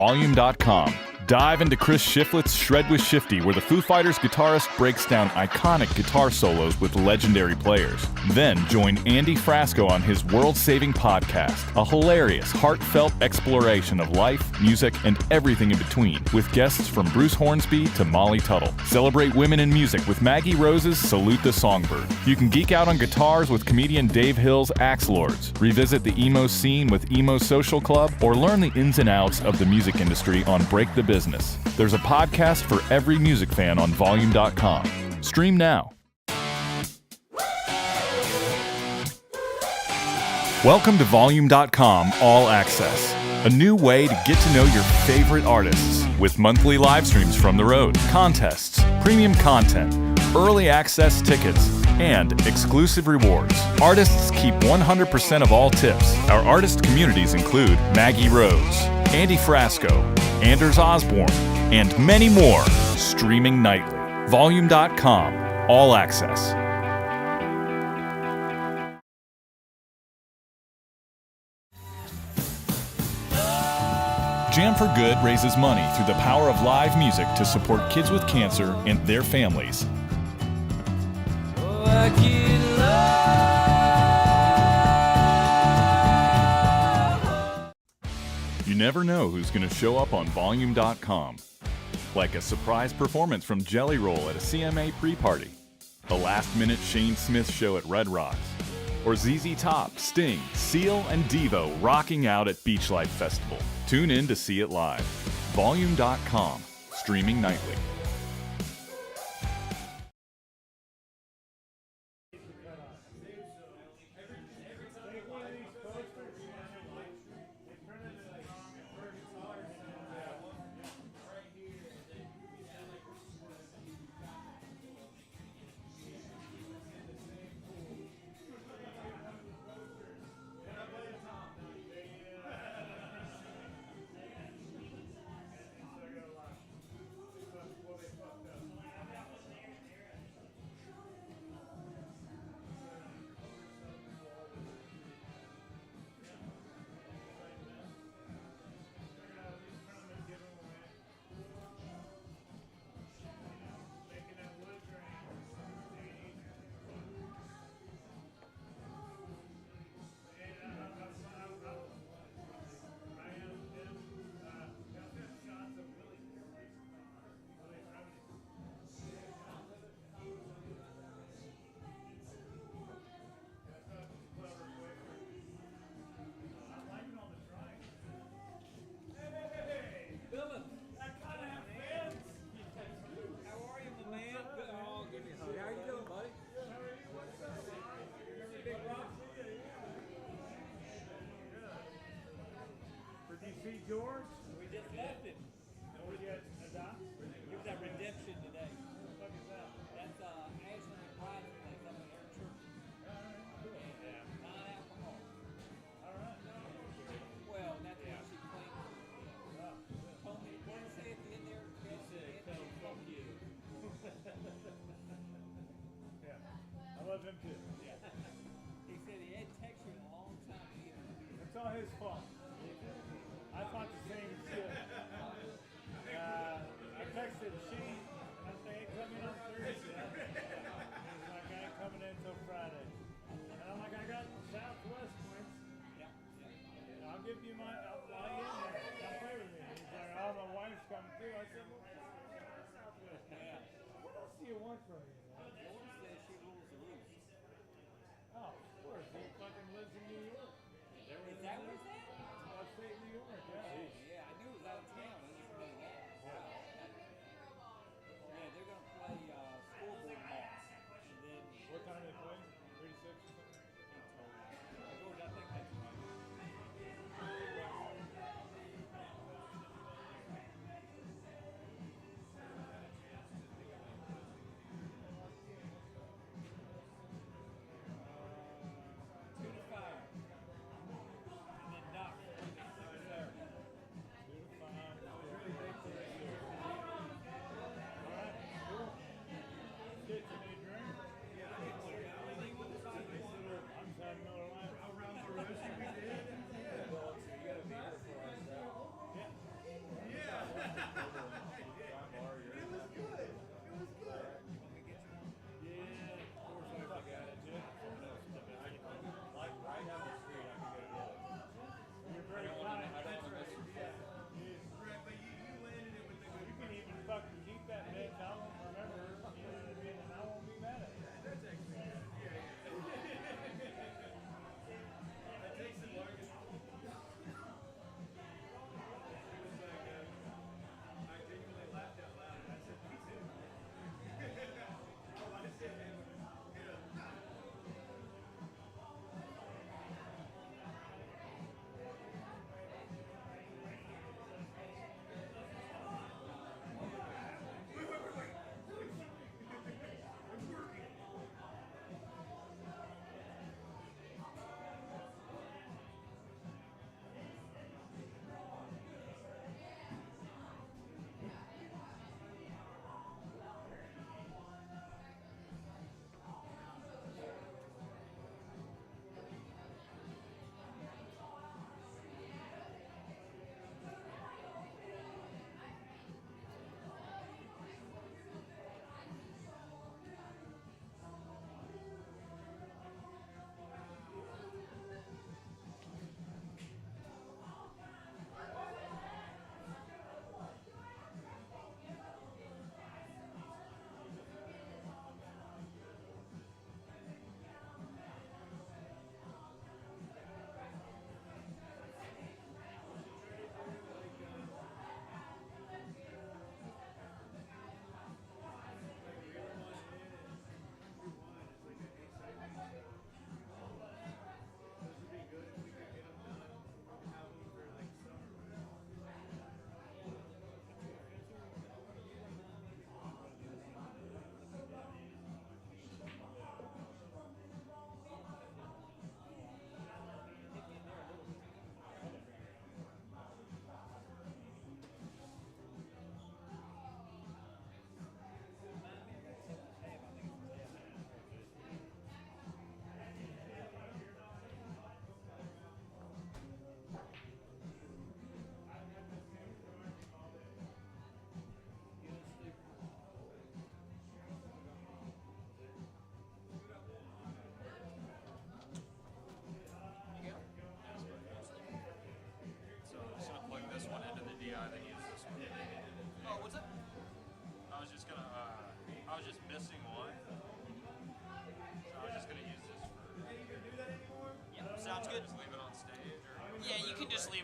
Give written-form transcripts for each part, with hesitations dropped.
Volume.com. Dive into Chris Shiflett's Shred with Shifty, where the Foo Fighters guitarist breaks down iconic guitar solos with legendary players. Then join Andy Frasco on his world-saving podcast, a hilarious, heartfelt exploration of life, music, and everything in between, with guests from Bruce Hornsby to Molly Tuttle. Celebrate women in music with Maggie Rose's Salute the Songbird. You can geek out on guitars with comedian Dave Hill's Axe Lords, revisit the emo scene with Emo Social Club, or learn the ins and outs of the music industry on Break the Business. There's a podcast for every music fan on Volume.com. Stream now. Welcome to Volume.com All Access, a new way to get to know your favorite artists with monthly live streams from the road, contests, premium content, early access tickets, and exclusive rewards. Artists keep 100% of all tips. Our artist communities include Maggie Rose, Andy Frasco, Anders Osborne, and many more, streaming nightly. Volume.com, all access. Jam for Good raises money through the power of live music to support kids with cancer and their families. You never know who's going to show up on Volume.com. Like a surprise performance from Jelly Roll at a CMA pre-party, a last-minute Shane Smith show at Red Rocks, or ZZ Top, Sting, Seal, and Devo rocking out at Beach Life Festival. Tune in to see it live. Volume.com, streaming nightly. George? We just left him. Where was you at? He was at Redemption today. What the fuck is that? That's Ashley McBride's place up in their church. Yeah. Non-alcohol. Alright. Well, that's what she claims. Told me, what did he say at the end there? He said, tell him, fuck you. Yeah. I love him too. Yeah. He said he hadn't texted you in a long time either. It's all his fault. I thought the same shit. I texted Shane. I said, hey, come in on Thursday. He's like, I ain't coming in until Friday. And I'm like, I got Southwest points. Yeah. I'll give you I'll fly you in there. Come play with me. He's like, oh, my wife's coming too. I said, well, Southwest. Yeah. What else do you want from me? Dawn says she rules the roost. Oh, of course. He fucking lives in New York. Is that what he said? Upstate New York, yeah. I knew it was out of town. I didn't know that. Yeah, they're going to play scoreboard match. And then what time they play? 3 to 6 or something? I think that's right.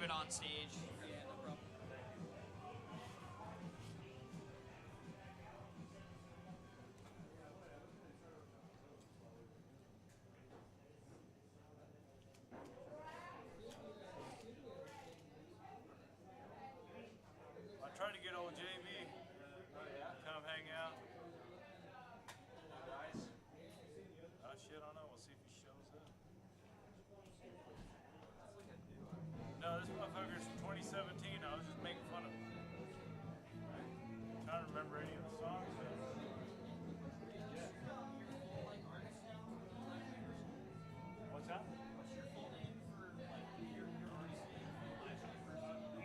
it on stage. Yeah, no problem. I tried to get old JB. Come hang out. Nice. Oh shit, I don't know. We'll see if he shows up. No, this motherfucker's from 2017. I was just making fun of him. I'm trying to remember any of the songs. What's that? What's your full name for your artist name?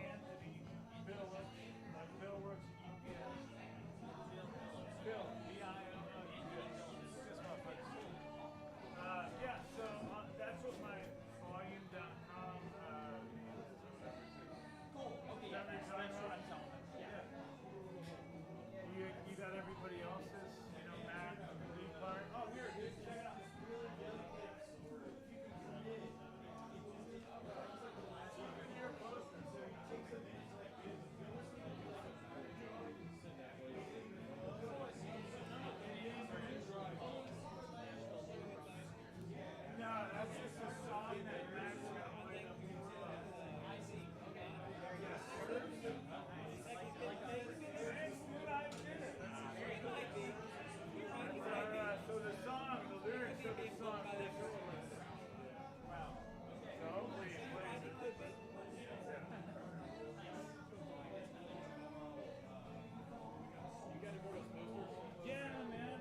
Anthony Phillips. Like Phil works at UPS. Phil, B-I-L-L-U-S. Just motherfucker. Yeah, so that's what my volume.com Cool. Okay, yeah, that's what I'm telling them. Yeah. You got everybody else's, Matt, lead part. Oh, here, dude, check it out. No, that's just a song that Matt's got played up here. I see. Okay. So the song, the lyrics of the song. Wow. So hopefully it plays it. You gotta go to Spencer's? Yeah, man.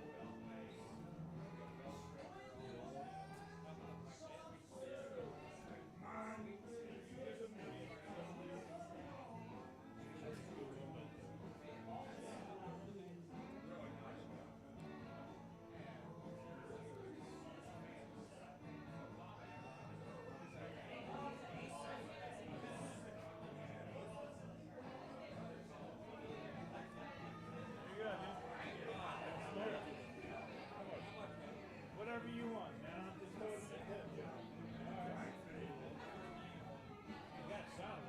Whatever you want, man. I'm just going to the tip. You got sound.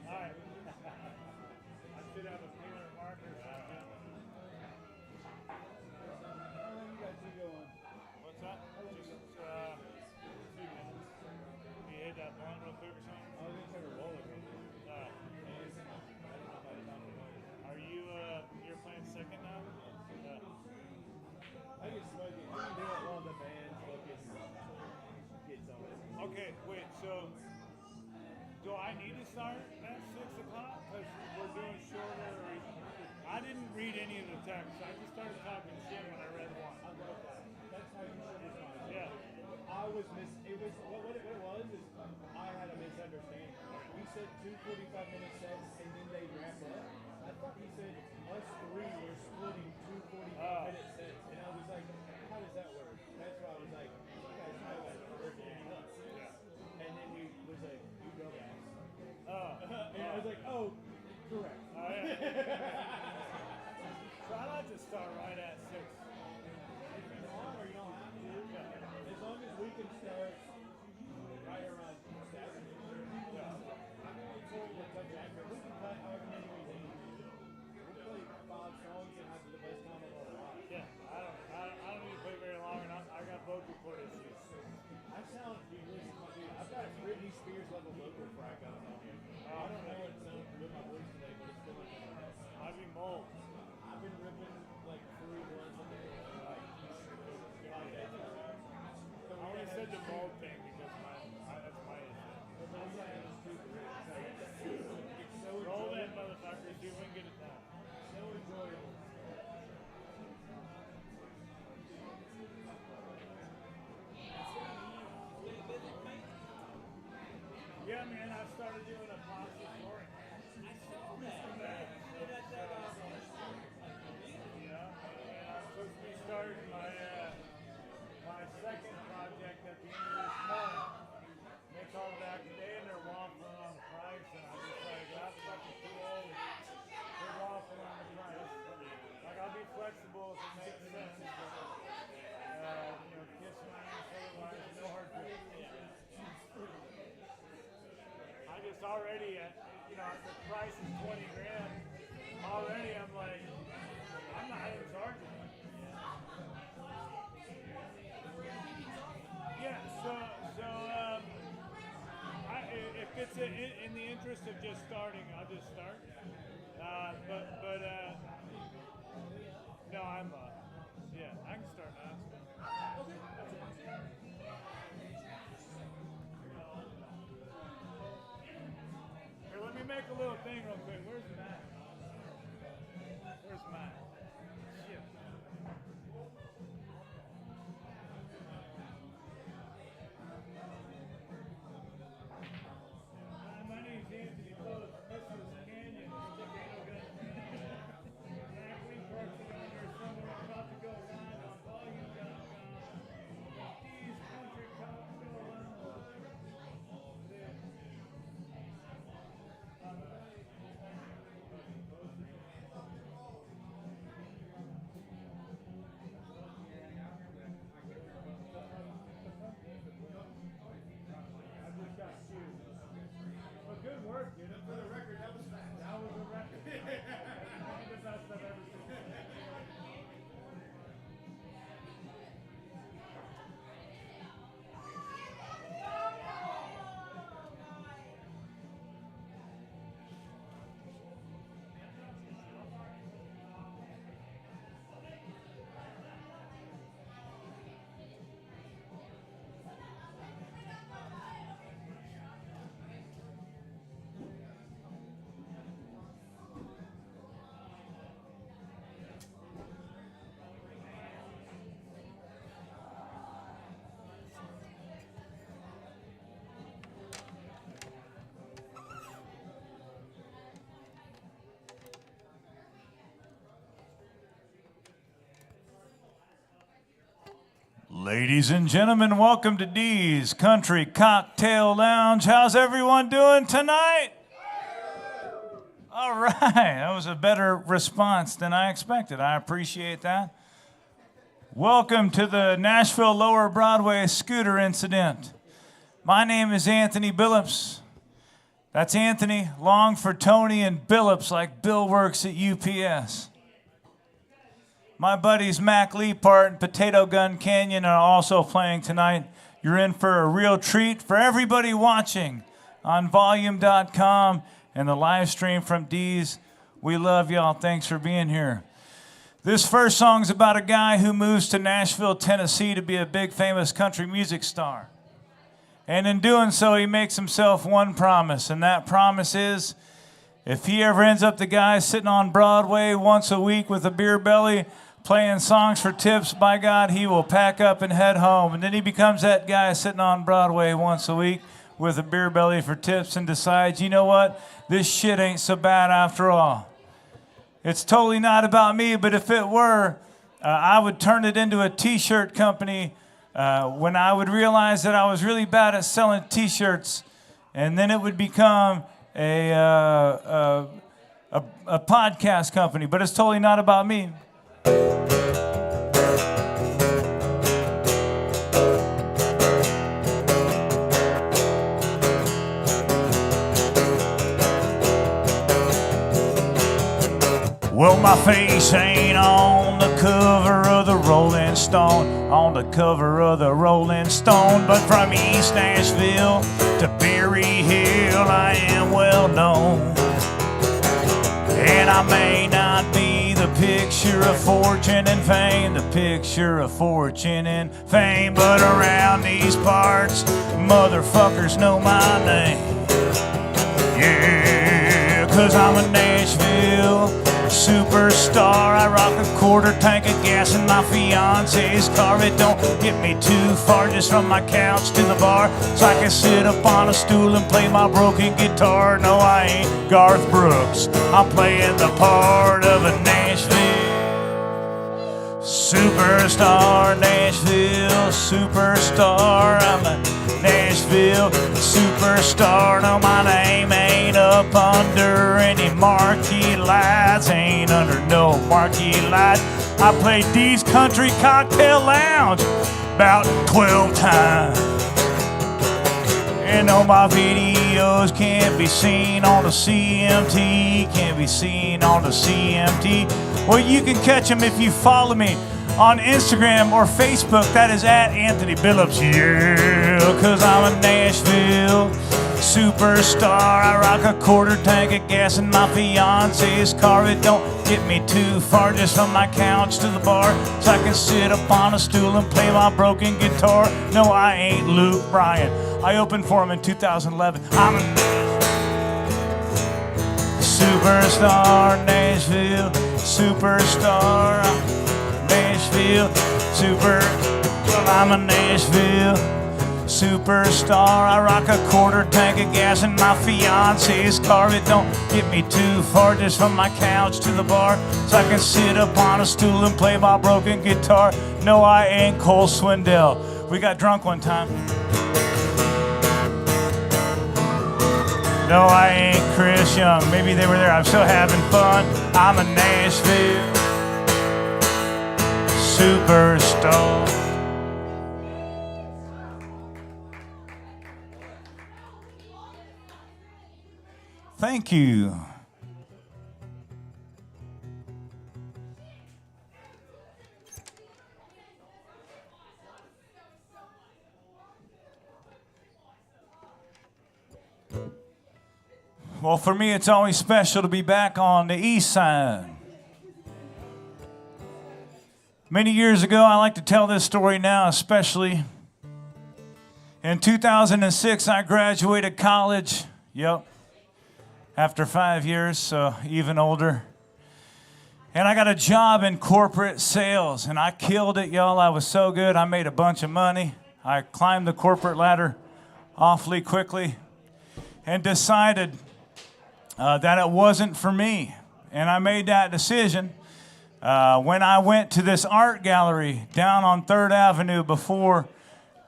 All right. I should have a pen and marker. How long you got you going? What's that? Just 2 minutes. You hit that blunt real quick or something? I was going to take a roller. Are you, you're playing second now? Yeah. I can smoke it. You can do it while the band fucking gets on it. Okay, wait, so do I need to start at 6 o'clock? Because we're doing shorter. I didn't read any of the text. I just started talking shit when I read one. I love that. That's how you should respond. Yeah. I was it was what it was is I had a misunderstanding. We said 2 45-minute sets and then they wrap up. I thought he said us three were splitting 2 45-minute sets, and I was like, how does that work? That's why I was like, you guys know that work. Yeah. And then he was like, you dumbass. And I was like, oh, correct. Oh, yeah. So I like to start right at 6. If you want or you don't have to, as long as we can start right around 7. Yeah. I'm only told to cut back, but we can cut however many we need. We'll play 5 songs and have the best time of our lives. Yeah, I don't need to play very long, and I got vocal cord issues. I sound, I've got a Britney Spears level vocal crack going on here. I don't know what it sounds with my voice today, but it's still like I've been mold. I've been ripping like 3 ones a day. I only said the mold thing because that's my issue. Roll that motherfucker, see if we can get it down. So enjoyable. Yeah, man, I started doing a pasta story. I saw that. Yeah, and I'm supposed to be starting my my second project at the end of this month. They called back today and they're waffling on the price, and I just like, that's fucking too old. They're waffling on the price. Like, I'll be flexible if it makes sense, but kiss my ass otherwise, no hard feelings. I just already price is 20 grand, already I'm like, I'm not even charging. Yeah, if it's in the interest of just starting, I'll just start. No, yeah, I can start now. Here, let me make a little thing real quick. Where's Matt? Shit. My name's Anthony Phillips. This is Canyon. Mac Lee Parks is on there somewhere. I'm about to go live on volume.com. These country cocktail lounge. But good work, dude. For the record, that was fast. That was a record. The best I've ever seen. Ladies and gentlemen, welcome to D's Country Cocktail Lounge. How's everyone doing tonight? All right, that was a better response than I expected. I appreciate that. Welcome to the Nashville Lower Broadway scooter incident. My name is Anthony Billups. That's Anthony, long for Tony, and Billups like Bill works at UPS. My buddies Mac Lee Part and Potato Gun Canyon are also playing tonight. You're in for a real treat. For everybody watching on volume.com and the live stream from D's, we love y'all. Thanks for being here. This first song's about a guy who moves to Nashville, Tennessee to be a big famous country music star. And in doing so, he makes himself one promise, and that promise is if he ever ends up the guy sitting on Broadway once a week with a beer belly, playing songs for tips, by God, he will pack up and head home. And then he becomes that guy sitting on Broadway once a week with a beer belly for tips and decides, you know what, this shit ain't so bad after all. It's totally not about me, but if it were, I would turn it into a T-shirt company when I would realize that I was really bad at selling T-shirts, and then it would become a podcast company, but it's totally not about me. Well, my face ain't on the cover of the Rolling Stone, but from East Nashville to Berry Hill, I am well known. And I may not be the picture of fortune and fame, but around these parts, motherfuckers know my name. Yeah, 'cause I'm a Nashville superstar. I rock a quarter tank of gas in my fiance's car. It don't get me too far, just from my couch to the bar, so I can sit up on a stool and play my broken guitar. No, I ain't Garth Brooks. I'm playing the part of a Nashville superstar. Nashville superstar. I'm a Nashville superstar. No, my name ain't up under any marquee lights. Ain't under no marquee light. I played D's Country Cocktail Lounge about 12 times. And no, my videos can't be seen on the CMT, can't be seen on the CMT. Well, you can catch them if you follow me on Instagram or Facebook. That is at Anthony Billups. Yeah, cause I'm a Nashville superstar. I rock a quarter tank of gas in my fiance's car. It don't get me too far, just from my couch to the bar, so I can sit up on a stool and play my broken guitar. No, I ain't Luke Bryan. I opened for him in 2011. I'm a superstar, Nashville superstar, Nashville super. Well, I'm a Nashville superstar. I rock a quarter tank of gas in my fiance's car. It don't get me too far, just from my couch to the bar, so I can sit up on a stool and play my broken guitar. No, I ain't Cole Swindell. We got drunk one time. No, I ain't Chris Young. Maybe they were there. I'm still having fun. I'm a Nashville superstar. Thank you. Well, for me, it's always special to be back on the east side. Many years ago, I like to tell this story now, especially. In 2006, I graduated college. Yep. After 5 years, so even older. And I got a job in corporate sales, and I killed it, y'all. I was so good. I made a bunch of money. I climbed the corporate ladder awfully quickly and decided that it wasn't for me. And I made that decision when I went to this art gallery down on 3rd Avenue before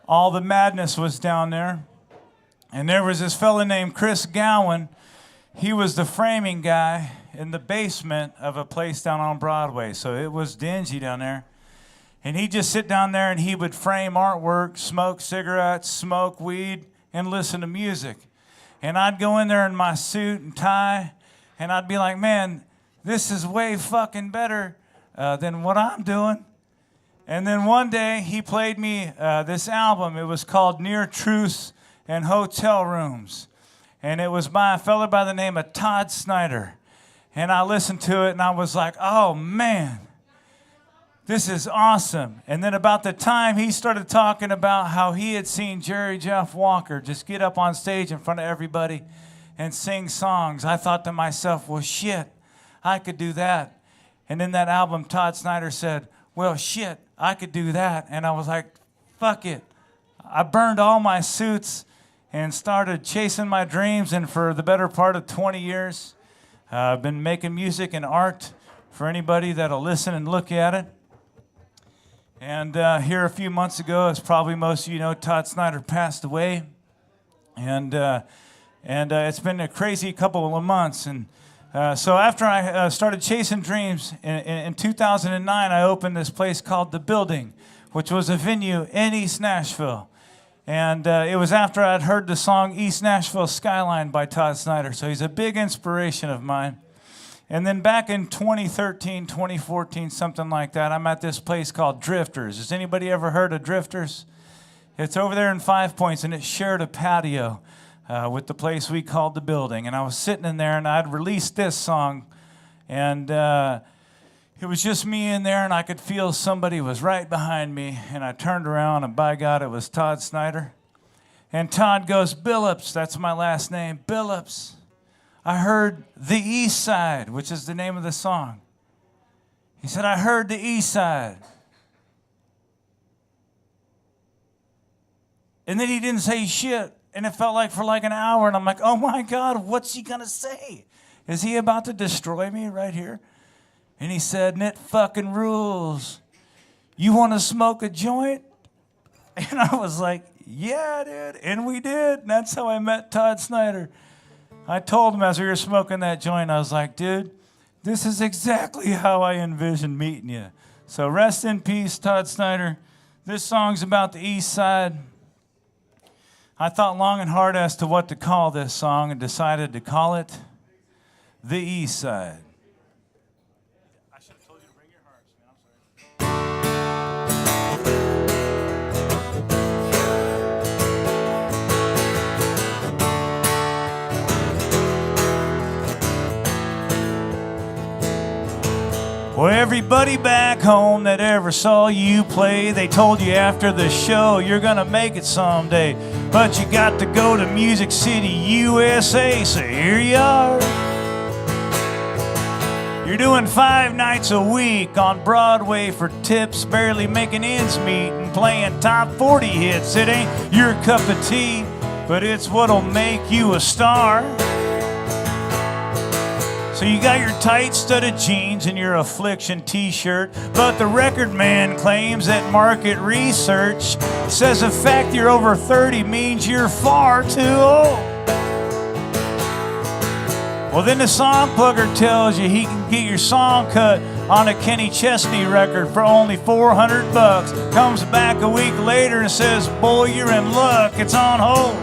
all the madness was down there. And there was this fella named Chris Gowan. He was the framing guy in the basement of a place down on Broadway. So it was dingy down there. And he'd just sit down there and he would frame artwork, smoke cigarettes, smoke weed, and listen to music. And I'd go in there in my suit and tie, and I'd be like, man, this is way fucking better than what I'm doing. And then one day, he played me this album. It was called Near Truths and Hotel Rooms. And it was by a fella by the name of Todd Snyder. And I listened to it, and I was like, oh, man, this is awesome. And then about the time he started talking about how he had seen Jerry Jeff Walker just get up on stage in front of everybody and sing songs, I thought to myself, well, shit, I could do that. And in that album, Todd Snyder said, well, shit, I could do that. And I was like, fuck it. I burned all my suits and started chasing my dreams. And for the better part of 20 years, I've been making music and art for anybody that'll listen and look at it. And here a few months ago, as probably most of you know, Todd Snyder passed away. And it's been a crazy couple of months. And so after I started chasing dreams, in 2009, I opened this place called The Building, which was a venue in East Nashville. And it was after I'd heard the song East Nashville Skyline by Todd Snyder. So he's a big inspiration of mine. And then back in 2013, 2014, something like that, I'm at this place called Drifters. Has anybody ever heard of Drifters? It's over there in 5 Points, and it shared a patio with the place we called The Building. And I was sitting in there, and I'd released this song, and it was just me in there, and I could feel somebody was right behind me. And I turned around, and by God, it was Todd Snyder. And Todd goes, Billups, that's my last name, Billups. I heard The East Side, which is the name of the song. He said, I heard The East Side. And then he didn't say shit, and it felt like for like an hour, and I'm like, oh my God, what's he gonna say? Is he about to destroy me right here? And he said, and it fucking rules. You wanna smoke a joint? And I was like, yeah, dude, and we did, and that's how I met Todd Snyder. I told him as we were smoking that joint, I was like, dude, this is exactly how I envisioned meeting you. So rest in peace, Todd Snyder. This song's about the East Side. I thought long and hard as to what to call this song and decided to call it The East Side. I should have told you to bring your hearts, man. I'm sorry. Well, everybody back home that ever saw you play, they told you after the show you're gonna make it someday. But you got to go to Music City, USA, so here you are. You're doing 5 nights a week on Broadway for tips, barely making ends meet, and playing top 40 hits. It ain't your cup of tea, but it's what'll make you a star. So you got your tight studded jeans and your Affliction t-shirt, but the record man claims that market research says the fact you're over 30 means you're far too old. Well, then the song plugger tells you he can get your song cut on a Kenny Chesney record for only $400. Comes back a week later and says, boy, you're in luck, it's on hold.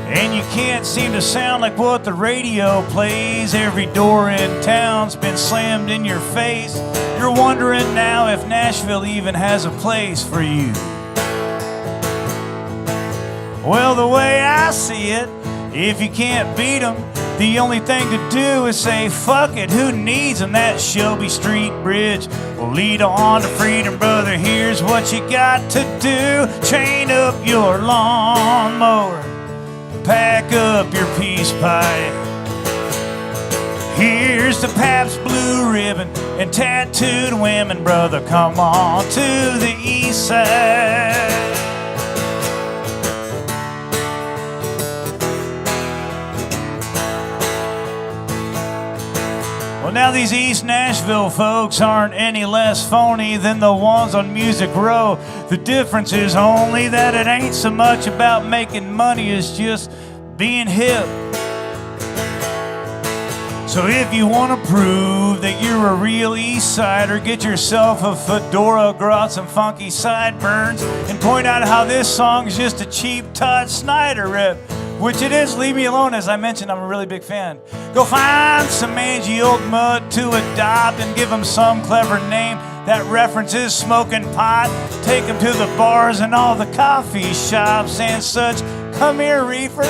And you can't seem to sound like what the radio plays. Every door in town's been slammed in your face. You're wondering now if Nashville even has a place for you. Well, the way I see it, if you can't beat them, the only thing to do is say, fuck it, who needs them? That Shelby Street Bridge will lead on to freedom, brother. Here's what you got to do. Chain up your lawnmower, pack up your peace pipe. Here's the Pabst Blue Ribbon and tattooed women, brother. Come on to the east side. Well, now these East Nashville folks aren't any less phony than the ones on Music Row. The difference is only that it ain't so much about making money as just being hip. So if you want to prove that you're a real East Sider, get yourself a fedora, grow out some funky sideburns, and point out how this song is just a cheap Todd Snyder rip. Which it is, leave me alone. As I mentioned, I'm a really big fan. Go find some mangy old mud to adopt and give him some clever name that references smoking pot. Take him to the bars and all the coffee shops and such. Come here, reefer.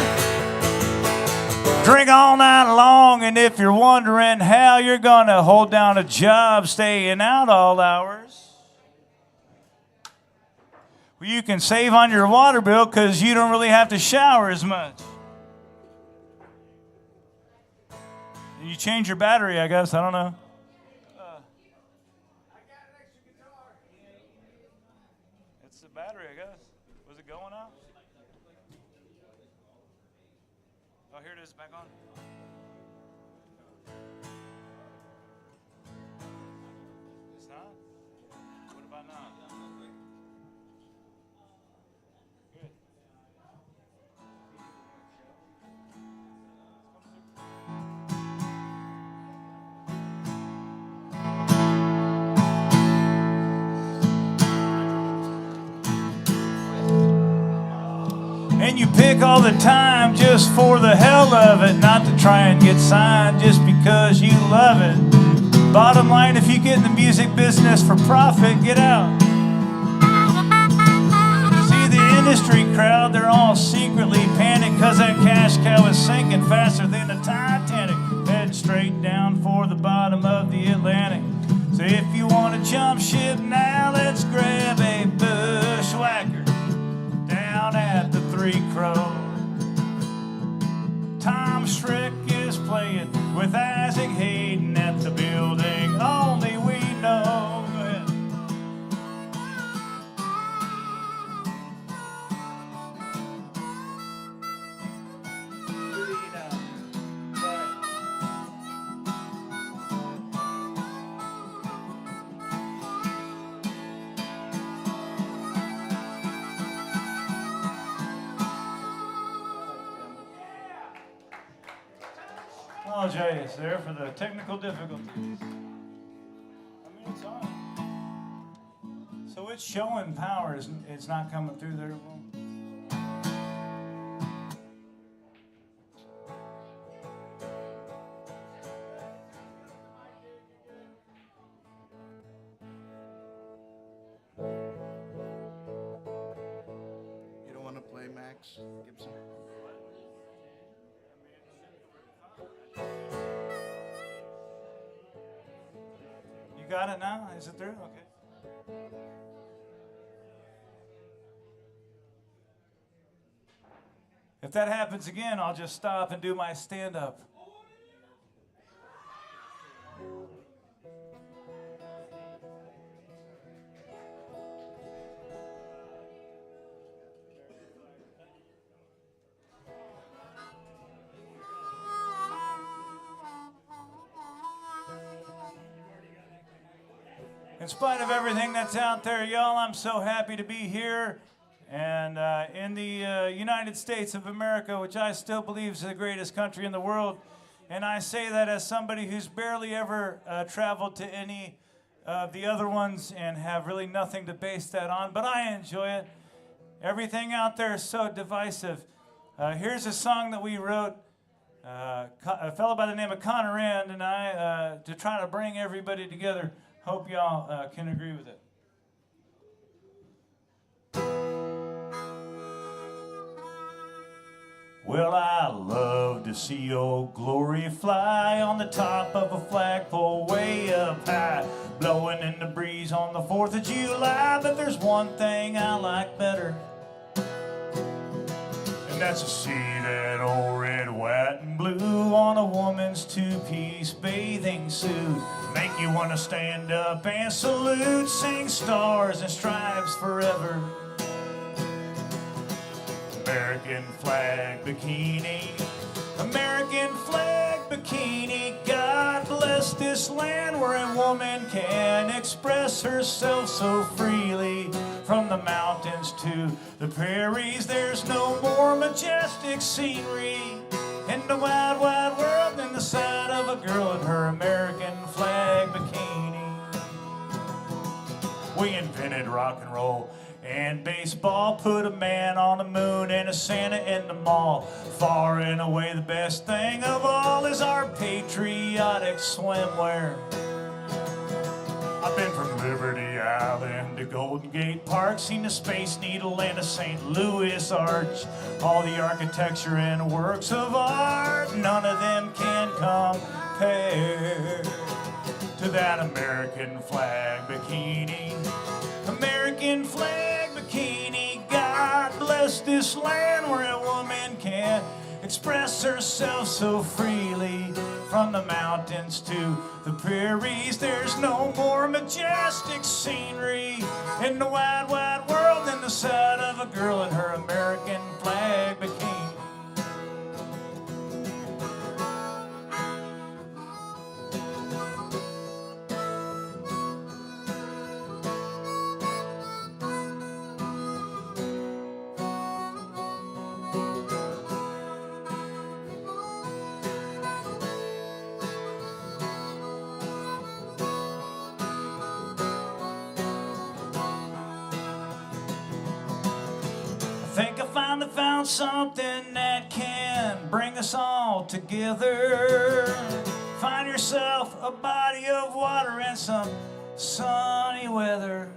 Drink all night long, and if you're wondering how you're gonna hold down a job staying out all hours, well, you can save on your water bill because you don't really have to shower as much. You change your battery, I guess. I don't know. It's the battery, I guess. Was it going out? Oh, here it is, back on. It's not? What about now? Good. And you pick all the time just for the hell of it, not to try and get signed just because you love it. Bottom line, if you get in the music business for profit, get out. See, the industry crowd, they're all secretly panicked because that cash cow is sinking faster than a Titanic, heading straight down for the bottom of the Atlantic. So if you want to jump ship now, let's grab a bushwhacker down at the Three Crows. Tom Schrick is playing with Isaac Hayden at the building only we know. Go ahead. Apologize there for the technical difficulties. I mean, it's on. So which Quit showing power. It's not coming through there. You don't want to play Max Gibson? You got it now? Is it through? Okay. If that happens again, I'll just stop and do my stand-up. In spite of everything that's out there, y'all, I'm so happy to be here and in the United States of America, which I still believe is the greatest country in the world. And I say that as somebody who's barely ever traveled to any of the other ones and have really nothing to base that on, but I enjoy it. Everything out there is so divisive. Here's a song that we wrote, a fellow by the name of Connor Rand and I, to try to bring everybody together. Hope y'all can agree with it. Well, I love to see old glory fly on the top of a flagpole way up high, blowing in the breeze on the 4th of July. But there's one thing I like better, and that's to see that old red, white, and blue on a woman's two-piece bathing suit. Make you want to stand up and salute, sing stars and stripes forever. American flag bikini, American flag bikini. God bless this land where a woman can express herself so freely. From the mountains to the prairies, there's no more majestic scenery in the wide, wide world than the sight of a girl in her American flag bikini. We invented rock and roll and baseball, put a man on the moon and a Santa in the mall. Far and away the best thing of all is our patriotic swimwear. I've been from Liberty Island to Golden Gate Park, seen the Space Needle and the St. Louis Arch. All the architecture and works of art, none of them can compare to that American flag bikini. American flag bikini. God bless this land where a woman can express herself so freely. From the mountains to the prairies, there's no more majestic scenery in the wide, wide world than the sight of a girl in her American flag bikini. Think I finally found something that can bring us all together. Find yourself a body of water and some sunny weather.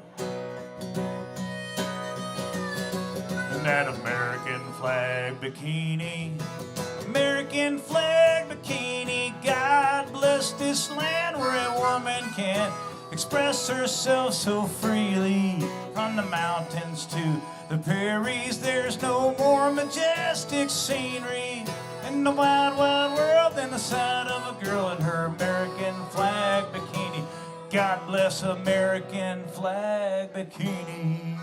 And that American flag bikini, American flag bikini. God bless this land where a woman can express herself so freely. From the mountains to the prairies, there's no more majestic scenery in the wide, wide world than the sight of a girl in her American flag bikini. God bless American flag bikini.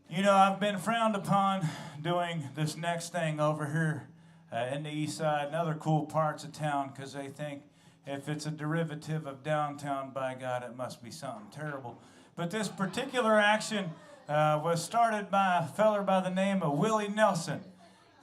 You know, I've been frowned upon doing this next thing over here in the east side and other cool parts of town because they think If it's a derivative of downtown, by God, it must be something terrible. But this particular action was started by a feller by the name of Willie Nelson.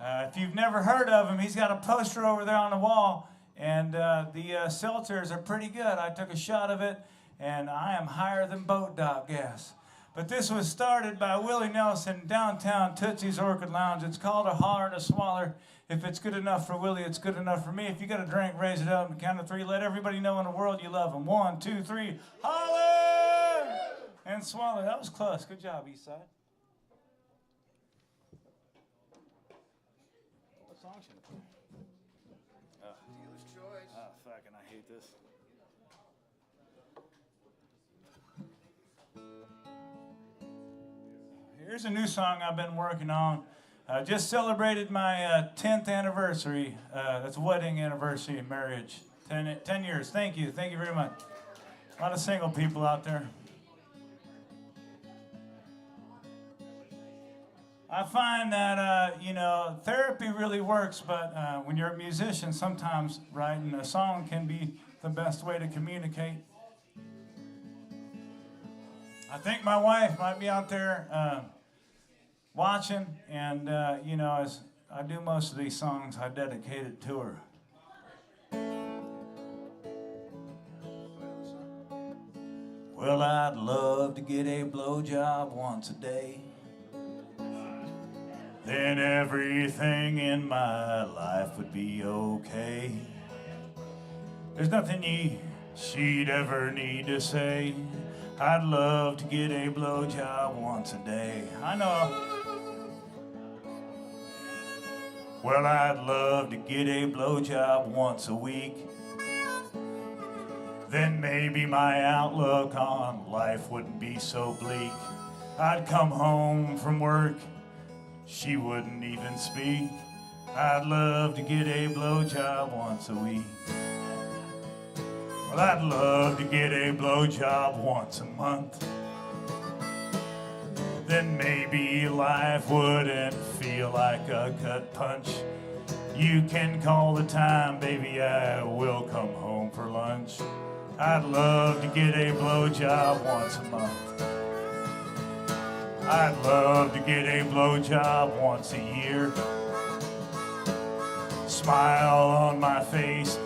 If you've never heard of him, he's got a poster over there on the wall, and the seltzers are pretty good. I took a shot of it, and I am higher than boat dock gas. But this was started by Willie Nelson, downtown Tootsie's Orchid Lounge. It's called a holler and a swaller. If it's good enough for Willie, it's good enough for me. If you got a drink, raise it up and count to three. Let everybody know in the world you love them. 1, 2, 3, holler and swallow. That was close. Good job, Eastside. What song should I play? Dealer's choice. Oh, fucking, I hate this. Here's a new song I've been working on. Just celebrated my 10th anniversary. That's wedding anniversary of marriage. 10 years. Thank you. Thank you very much. A lot of single people out there. I find that, therapy really works, but when you're a musician, sometimes writing a song can be the best way to communicate. I think my wife might be out there watching, and, as I do most of these songs, I dedicate it to her. Well, I'd love to get a blowjob once a day. Then everything in my life would be okay. There's nothing she'd ever need to say. I'd love to get a blowjob once a day. I know. Well, I'd love to get a blowjob once a week. Then maybe my outlook on life wouldn't be so bleak. I'd come home from work, she wouldn't even speak. I'd love to get a blowjob once a week. Well, I'd love to get a blowjob once a month. Then maybe life wouldn't feel like a gut punch. You can call the time, baby, I will come home for lunch. I'd love to get a blowjob once a month. I'd love to get a blowjob once a year. Smile on my face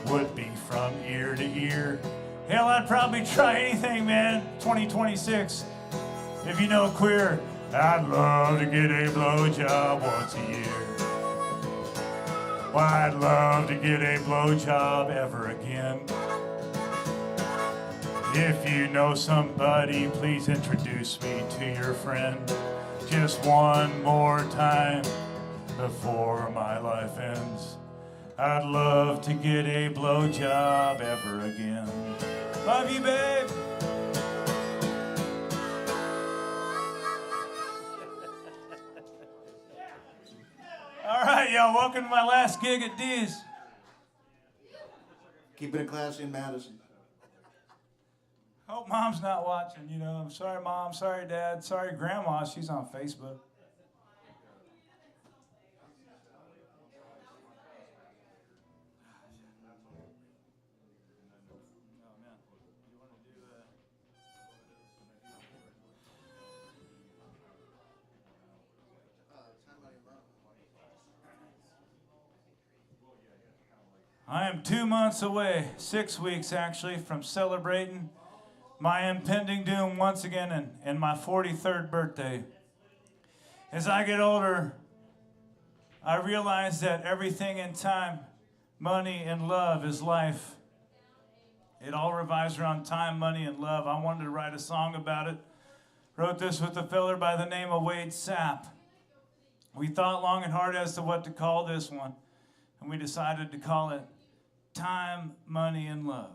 would be from ear to ear. Hell, I'd probably try anything, man. 2026. If you know queer, I'd love to get a blowjob once a year. Well, I'd love to get a blowjob ever again. If you know somebody, please introduce me to your friend. Just one more time before my life ends. I'd love to get a blowjob ever again. Love you, babe. All right, y'all, welcome to my last gig at D's. Keeping it classy in Madison. Hope Mom's not watching, I'm sorry, Mom, sorry, Dad, sorry, Grandma, she's on Facebook. I am 2 months away, 6 weeks actually, from celebrating my impending doom once again and my 43rd birthday. As I get older, I realize that everything in time, money, and love is life. It all revolves around time, money, and love. I wanted to write a song about it. Wrote this with a fella by the name of Wade Sapp. We thought long and hard as to what to call this one, and we decided to call it Time, Money, and Love.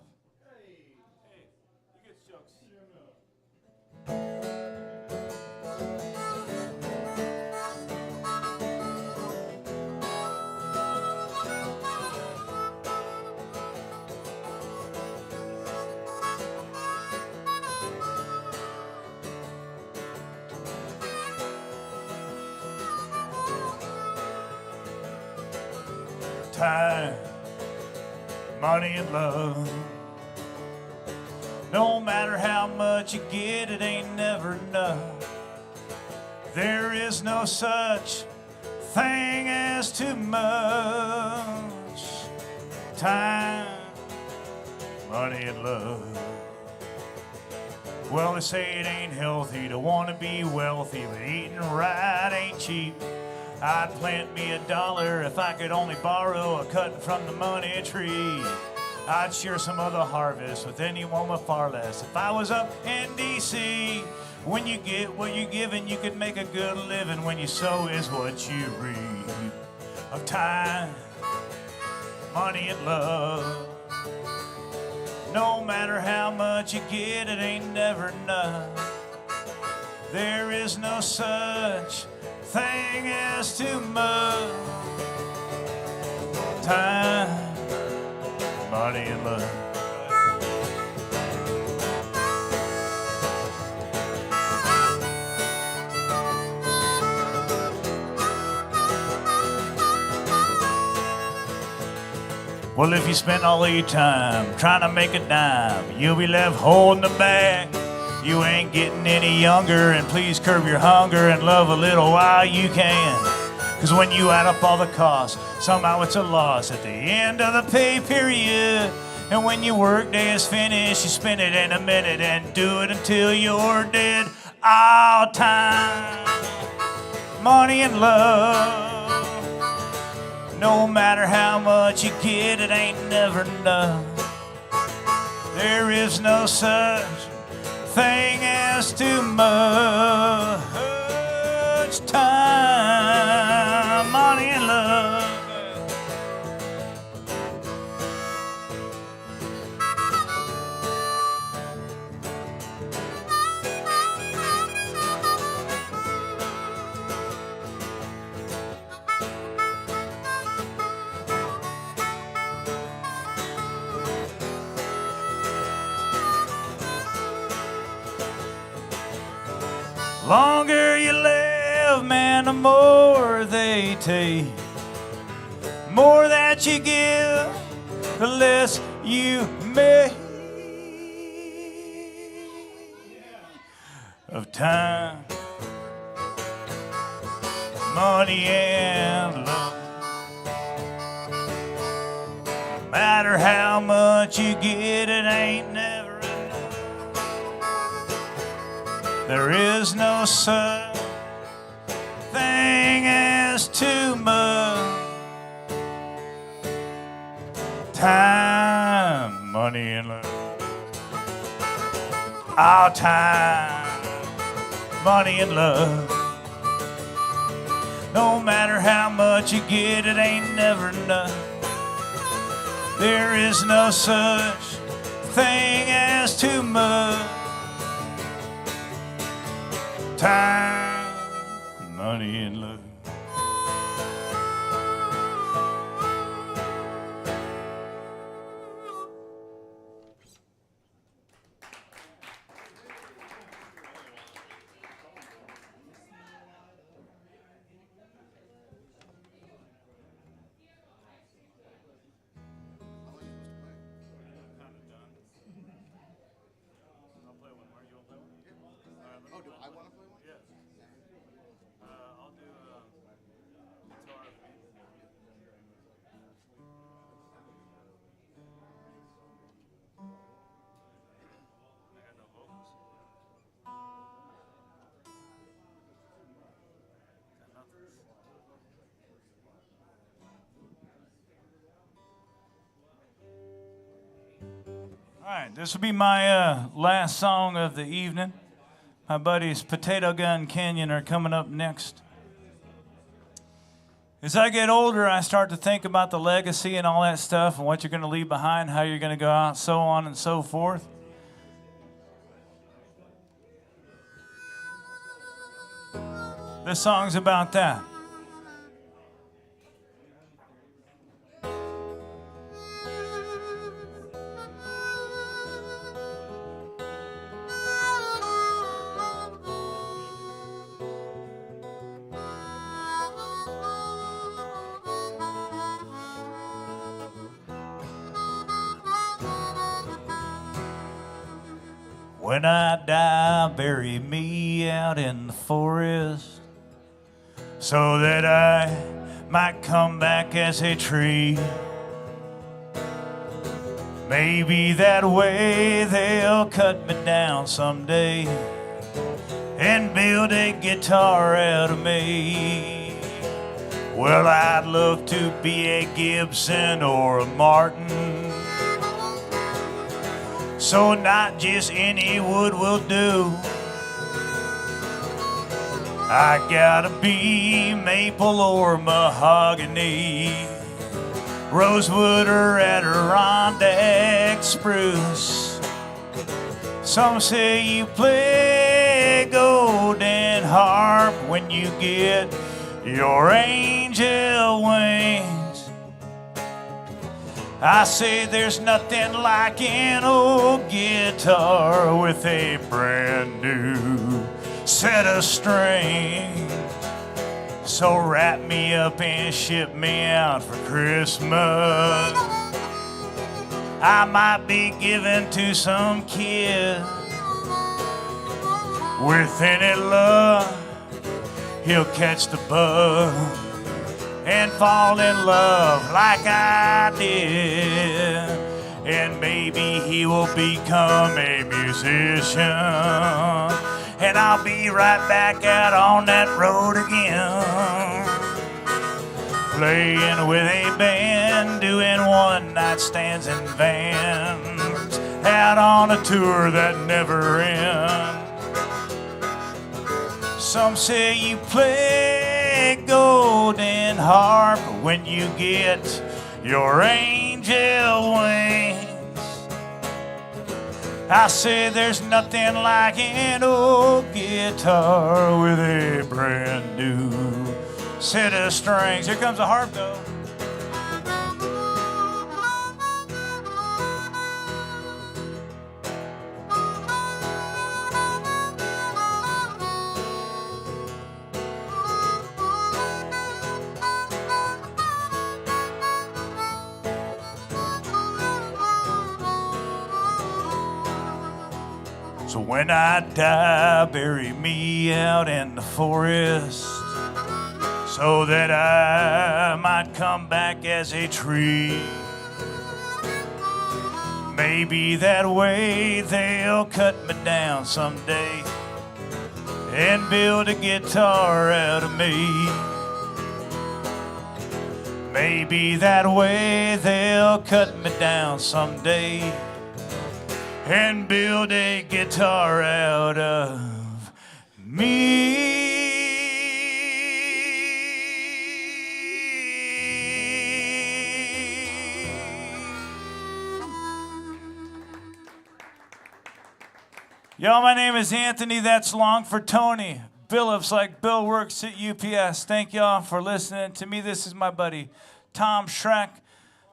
Time, money and love. No matter how much you get, it ain't never enough. There is no such thing as too much time, money, and love. Well, they say it ain't healthy to want to be wealthy, but eating right ain't cheap. I'd plant me $1 if I could only borrow a cutting from the money tree. I'd share some of the harvest with anyone with far less. If I was up in D.C., when you get what you're given, you could make a good living. When you sow is what you reap. Of time, money, and love. No matter how much you get, it ain't never enough. There is no such thing as too much time, money, and love. Well, if you spend all your time trying to make a dime, you'll be left holding the bag. You ain't getting any younger, and please curb your hunger and love a little while you can. Cause when you add up all the costs, somehow it's a loss at the end of the pay period. And when your work day is finished, you spend it in a minute and do it until you're dead. All time, money, and love. No matter how much you get, it ain't never enough. There is no such thing as too much time, money, and love. Longer you live, man, the more they take. More that you give, the less you make. Of time, money, and love. No matter how much you get, it ain't never enough. There is no such thing as too much time, money, and love. Our time, money, and love. No matter how much you get, it ain't never enough. There is no such thing as too much time, money, and love. Oh, do I want to play one? Yes. I'll do guitar. I got no vocals. Got nothing. All right, this will be my last song of the evening. My buddies Potato Gun Canyon are coming up next. As I get older, I start to think about the legacy and all that stuff and what you're going to leave behind, how you're going to go out, so on and so forth. This song's about that. When I die, bury me out in the forest so that I might come back as a tree. Maybe that way they'll cut me down someday and build a guitar out of me. Well, I'd love to be a Gibson or a Martin, so not just any wood will do. I gotta be maple or mahogany, rosewood or Adirondack spruce. Some say you play golden harp when you get your angel wings. I say there's nothing like an old guitar with a brand new set of strings. So wrap me up and ship me out for Christmas. I might be given to some kid with any luck. He'll catch the bug and fall in love like I did, and maybe he will become a musician, and I'll be right back out on that road again, playing with a band, doing one-night stands in vans, out on a tour that never ends. Some say you play golden harp when you get your angel wings. I say there's nothing like an old guitar with a brand new set of strings. Here comes a harp though. So when I die, bury me out in the forest so that I might come back as a tree. Maybe that way they'll cut me down someday and build a guitar out of me. Maybe that way they'll cut me down someday and build a guitar out of me. Yo, my name is Anthony. That's long for Tony. Billups, like Bill works at UPS. Thank y'all for listening to me. This is my buddy Tom Schreck.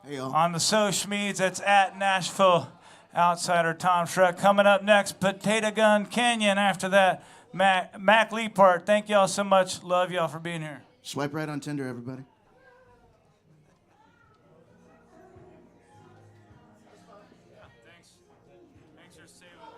Hey, y'all. On the social medias, that's at Nashville Outsider Tom Schreck. Coming up next, Potato Gun Canyon. After that, Mac Leapart. Thank y'all so much. Love y'all for being here. Swipe right on Tinder, everybody. Thanks for saving me.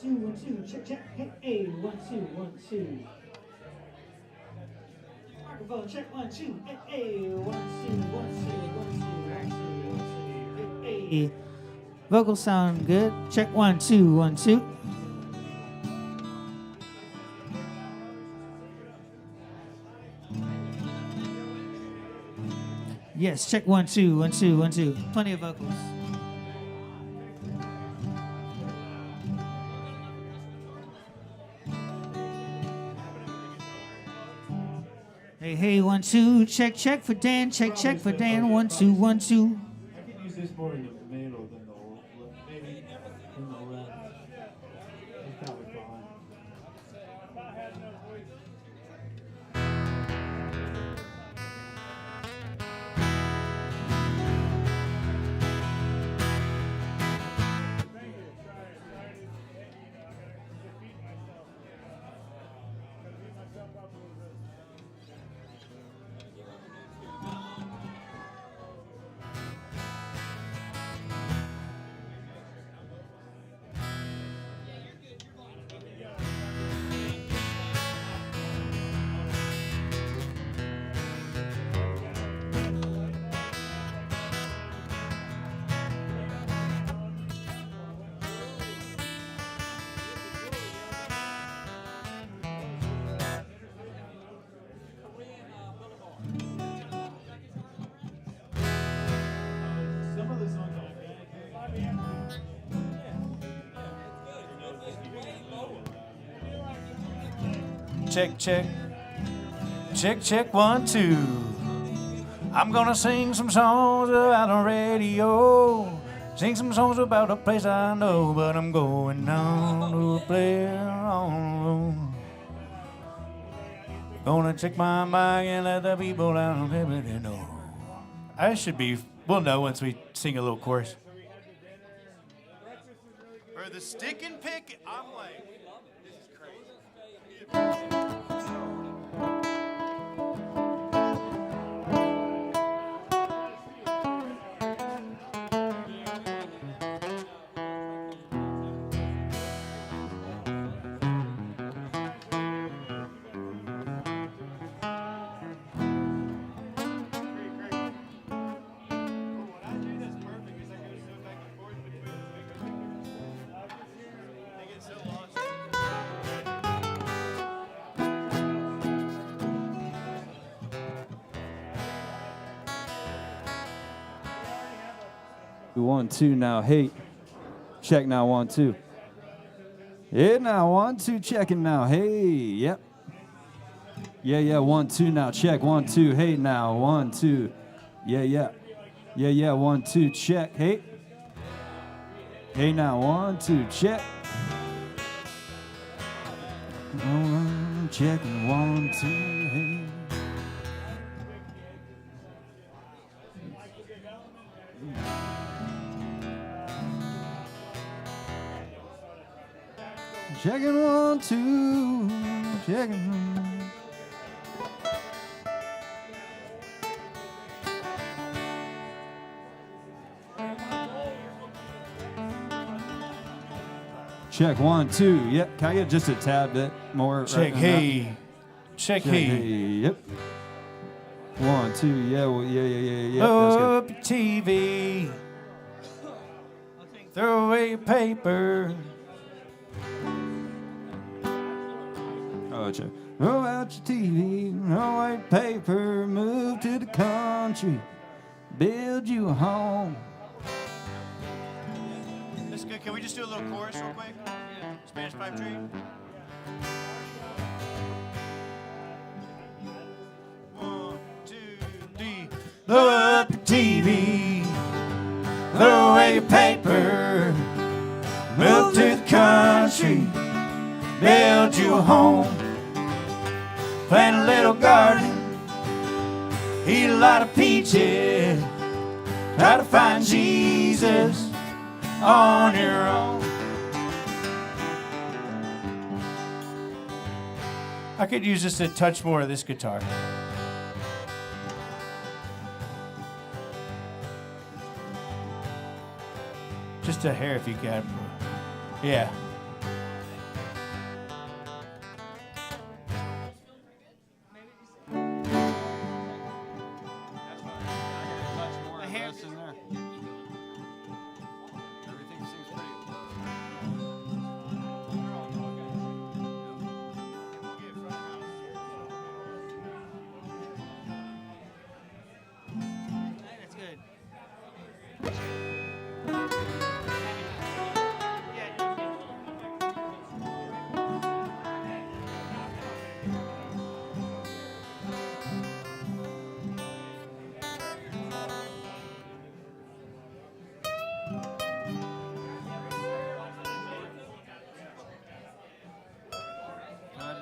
1, 2, check, check. Hey, 1, 2, 1, 2. Microphone check, 1, 2. Hey, 1, 2, 1, 2, 1, 2, 1, 2, 1, 2. Hey, vocals sound good. Check, 1, 2, 1, 2. Yes, check, 1, 2, 1, 2, 1, 2. Plenty of vocals. Hey, hey, 1, 2, check, check for Dan, check, check for Dan, 1, 2, 1, 2. I could use this more in the middle than the maybe in the left. That's probably fine. Some of the songs Check, check. Check, check, 1, 2. I'm gonna sing some songs about the radio. Sing some songs about a place I know, but I'm going down to a place on the road. Gonna check my mic and let the people down know. I should be, we'll know once we sing a little chorus. For the stick and pick, I'm like, this is crazy. One, two, now, hey. Check now, 1, 2. Yeah, now, 1, 2, checking now, hey, yep. Yeah, 1, 2, now, check, 1, 2, hey, now, 1, 2. Yeah, 1, 2, check, hey. Hey, now, 1, 2, check. Checking, 1, 2, hey. Checking, 1, 2, checking. Check, 1, 2. Yep. Can I get just a tad bit more? Check, right hey. now? Check, Check, hey. Yep. 1, 2. Yeah. Well, yeah. That's good. Up your TV. Throw away your paper. Oh, check. Throw out your TV, throw away paper, move to the country, build you a home. That's good. Can we just do a little chorus real quick? Spanish pipe dream. 1, 2, 3. Throw up your TV. Throw away your paper. Move to the country. Build you a home. Plant a little garden. Eat a lot of peaches. Try to find Jesus on your own. I could use just a touch more of this guitar. Just a hair if you can. Yeah.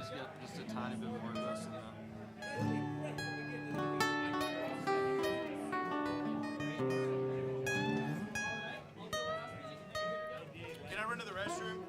just get just a tiny bit more invested in that. Can I run to the restroom?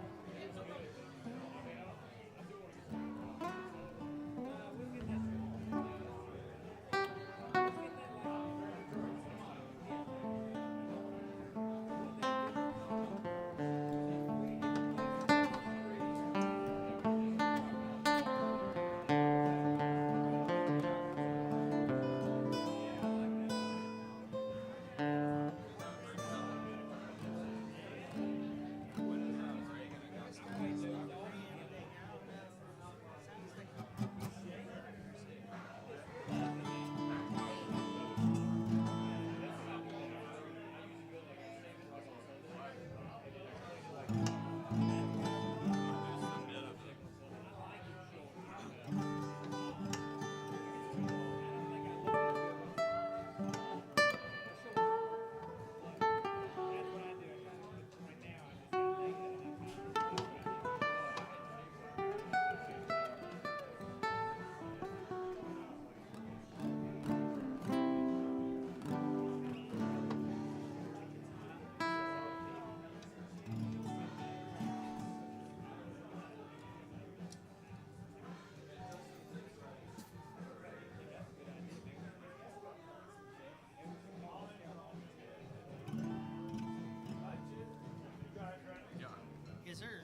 Yes, sir.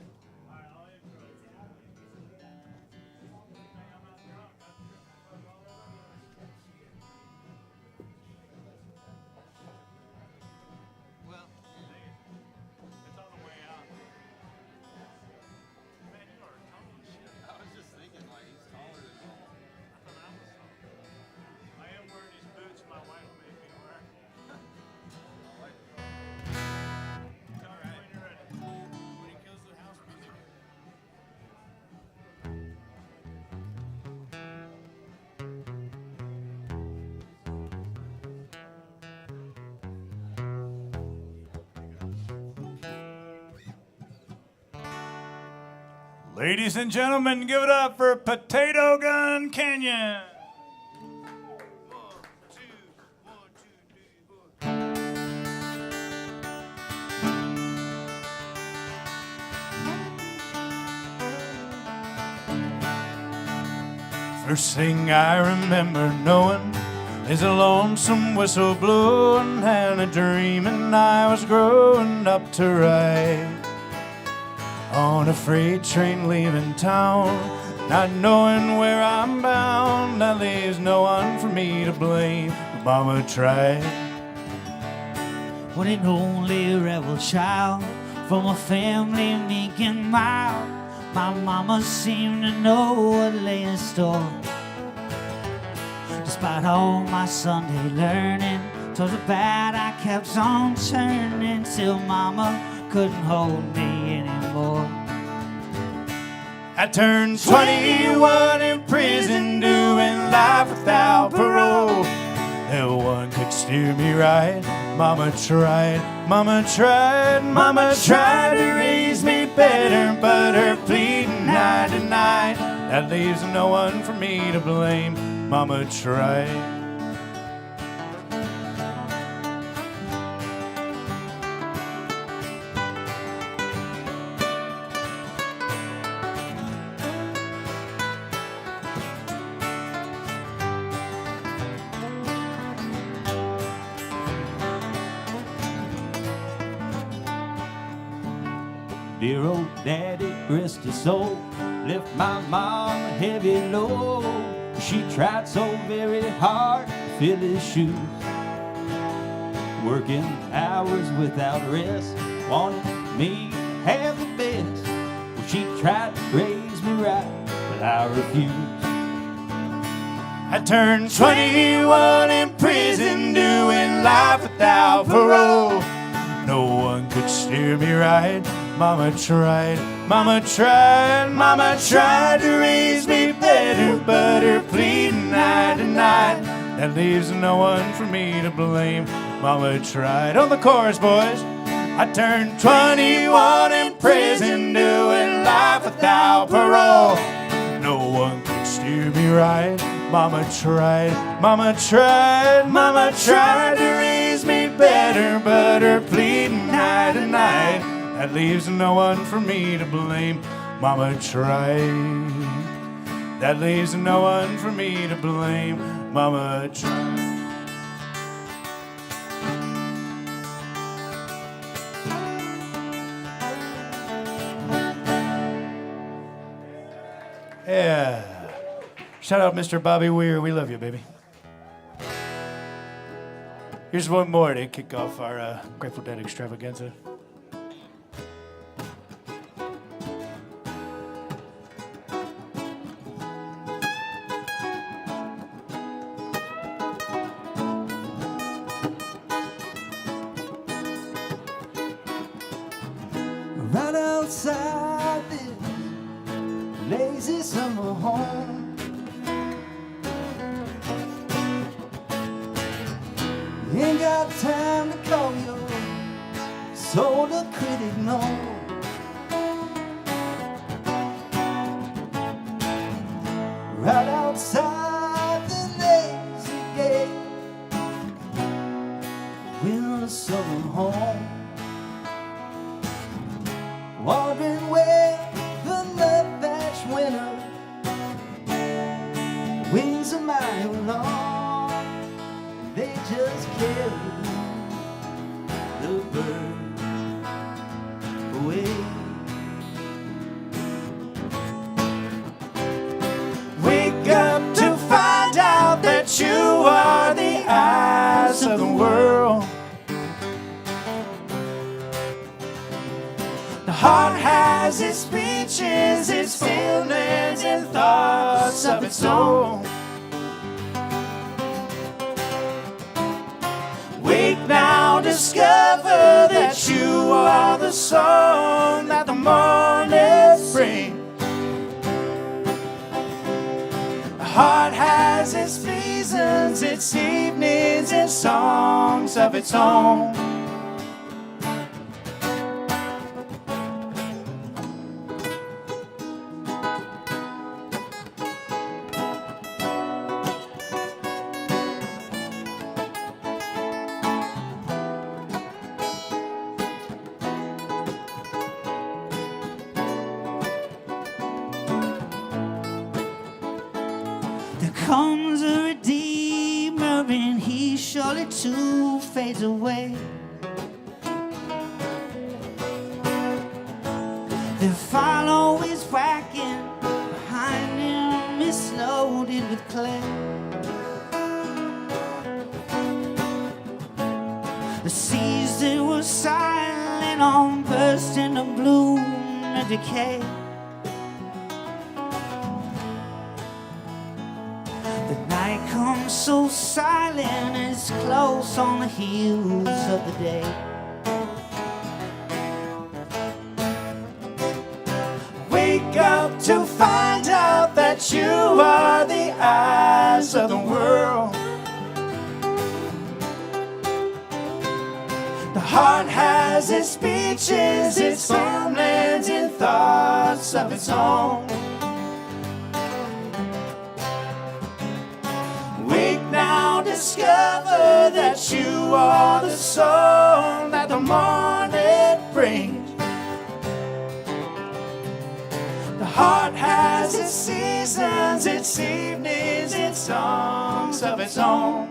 Well, It's on the way out. Man, you are tall as shit. I was just thinking, like, he's taller than normal. I thought I was tall. I am wearing these boots my wife made me wear. Tell me when you're ready. When he kills the house music. Ladies and gentlemen, give it up for Potato Gun Canyon. 1, 2, 1, 2, 3, 4. First thing I remember knowing is a lonesome whistle blowing and a dreaming I was growing up to ride on a freight train leaving town, not knowing where I'm bound. That leaves no one for me to blame. Mama tried. what an only rebel child from a family meek and mild. My mama seemed to know what lay in store. Despite all my Sunday learning, towards the bad I kept on turning till mama couldn't hold me anymore. I turned 21 in prison, doing life without parole. No one could steer me right. Mama tried, mama tried, mama tried to raise me better, but her pleading I denied. That leaves no one for me to blame. Mama tried. Dear old daddy, rest his soul, left my mom a heavy load. She tried so very hard to fill his shoes, working hours without rest, wanted me to have the best. Well, she tried to raise me right, but I refused. I turned 21 in prison, doing life without parole. No one could steer me right. Mama tried, mama tried, mama tried to raise me better, but her pleading I denied. That leaves no one for me to blame. Mama tried. On the chorus, boys. I turned 21 in prison, doing life without parole. No me right. Mama tried to raise me better, but her pleading night and night, that leaves no one for me to blame. Mama tried, that leaves no one for me to blame. Mama tried. Yeah. Shout out Mr. Bobby Weir. We love you, baby. Here's one more to kick off our Grateful Dead extravaganza. Right outside this lazy summer home, ain't got time to call your soda critic, no. Right outside the lazy gate, winter summer home, wondering where the nut-thatch winter wings a mile long. They just carry the bird away. Wake up to find out that you are the eyes of the world. The heart has its speeches, its feelings, and thoughts of its own. Wake now, discover that you are the song that the morning brings. The heart has its seasons, its evenings, and songs of its own. There comes a redeemer and he surely too fades away. The fire always whacking behind him is loaded with clay. The seas that were silent on burst into bloom and decay. The night comes so silent, it's close on the heels of the day. Wake up to find out that you are the eyes of the world. The heart has its speeches, its farmlands, and thoughts of its own. Wake now, discover that you are the song that the morning brings. The heart has its seasons, its evenings, its songs of its own.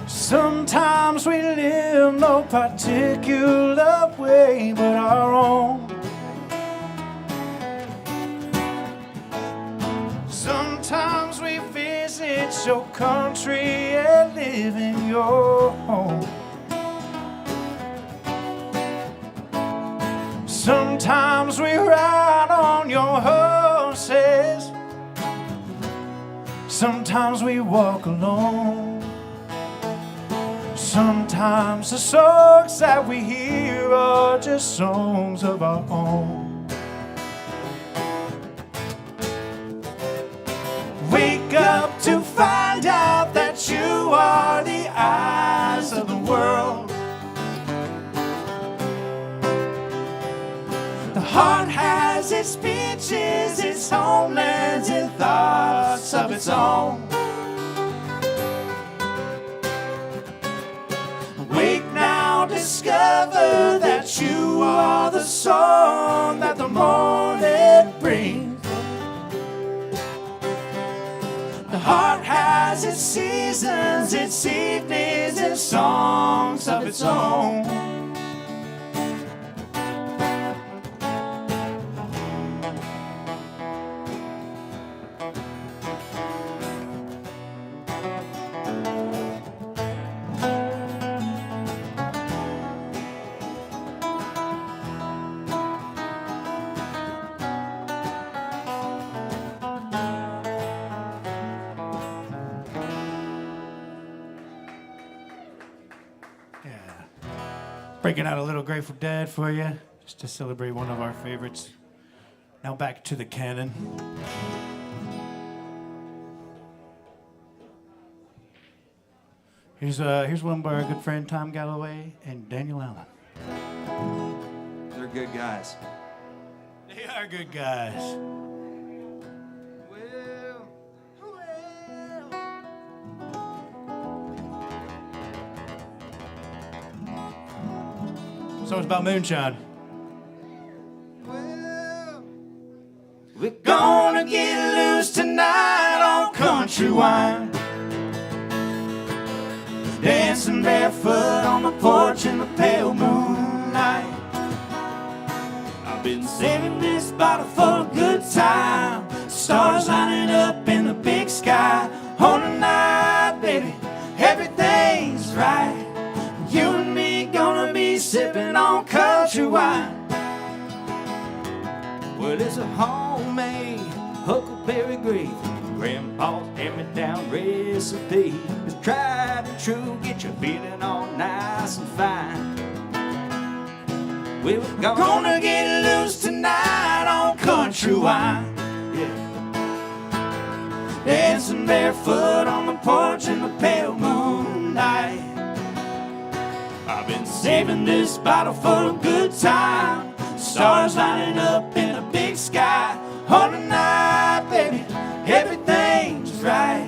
Sometimes we live no particular way but our own. Sometimes we visit your country and live in your home. Sometimes we ride on your horses. Sometimes we walk alone. Sometimes the songs that we hear are just songs of our own. Wake up to find out that you are the eyes of the world. The heart has its speeches, its homelands, and thoughts of its own. Wake now, discover that you are the song that the morning brings. The heart has its seasons, its evenings, and songs of its own. Breaking out a little Grateful Dead for you, just to celebrate one of our favorites. Now back to the canon. Here's one by our good friend Tom Galloway and Daniel Allen. They're good guys. They are good guys. Song's about moonshine. We're gonna get loose tonight on country wine, dancing barefoot on the porch in the pale moonlight. I've been saving this bottle for a good time, stars lining up in the big sky. On tonight, baby, everything's right. You and me gonna be sipping on country wine. Well, it's a homemade huckleberry gravy, Grandpa's hand-me-down recipe. It's tried and true, get you feeling all nice and fine. We're gonna get loose tonight on country wine. Yeah. Dancing barefoot on the porch in the pale moonlight. I've been saving this bottle for a good time, stars lining up in a big sky. On tonight, baby, everything's right.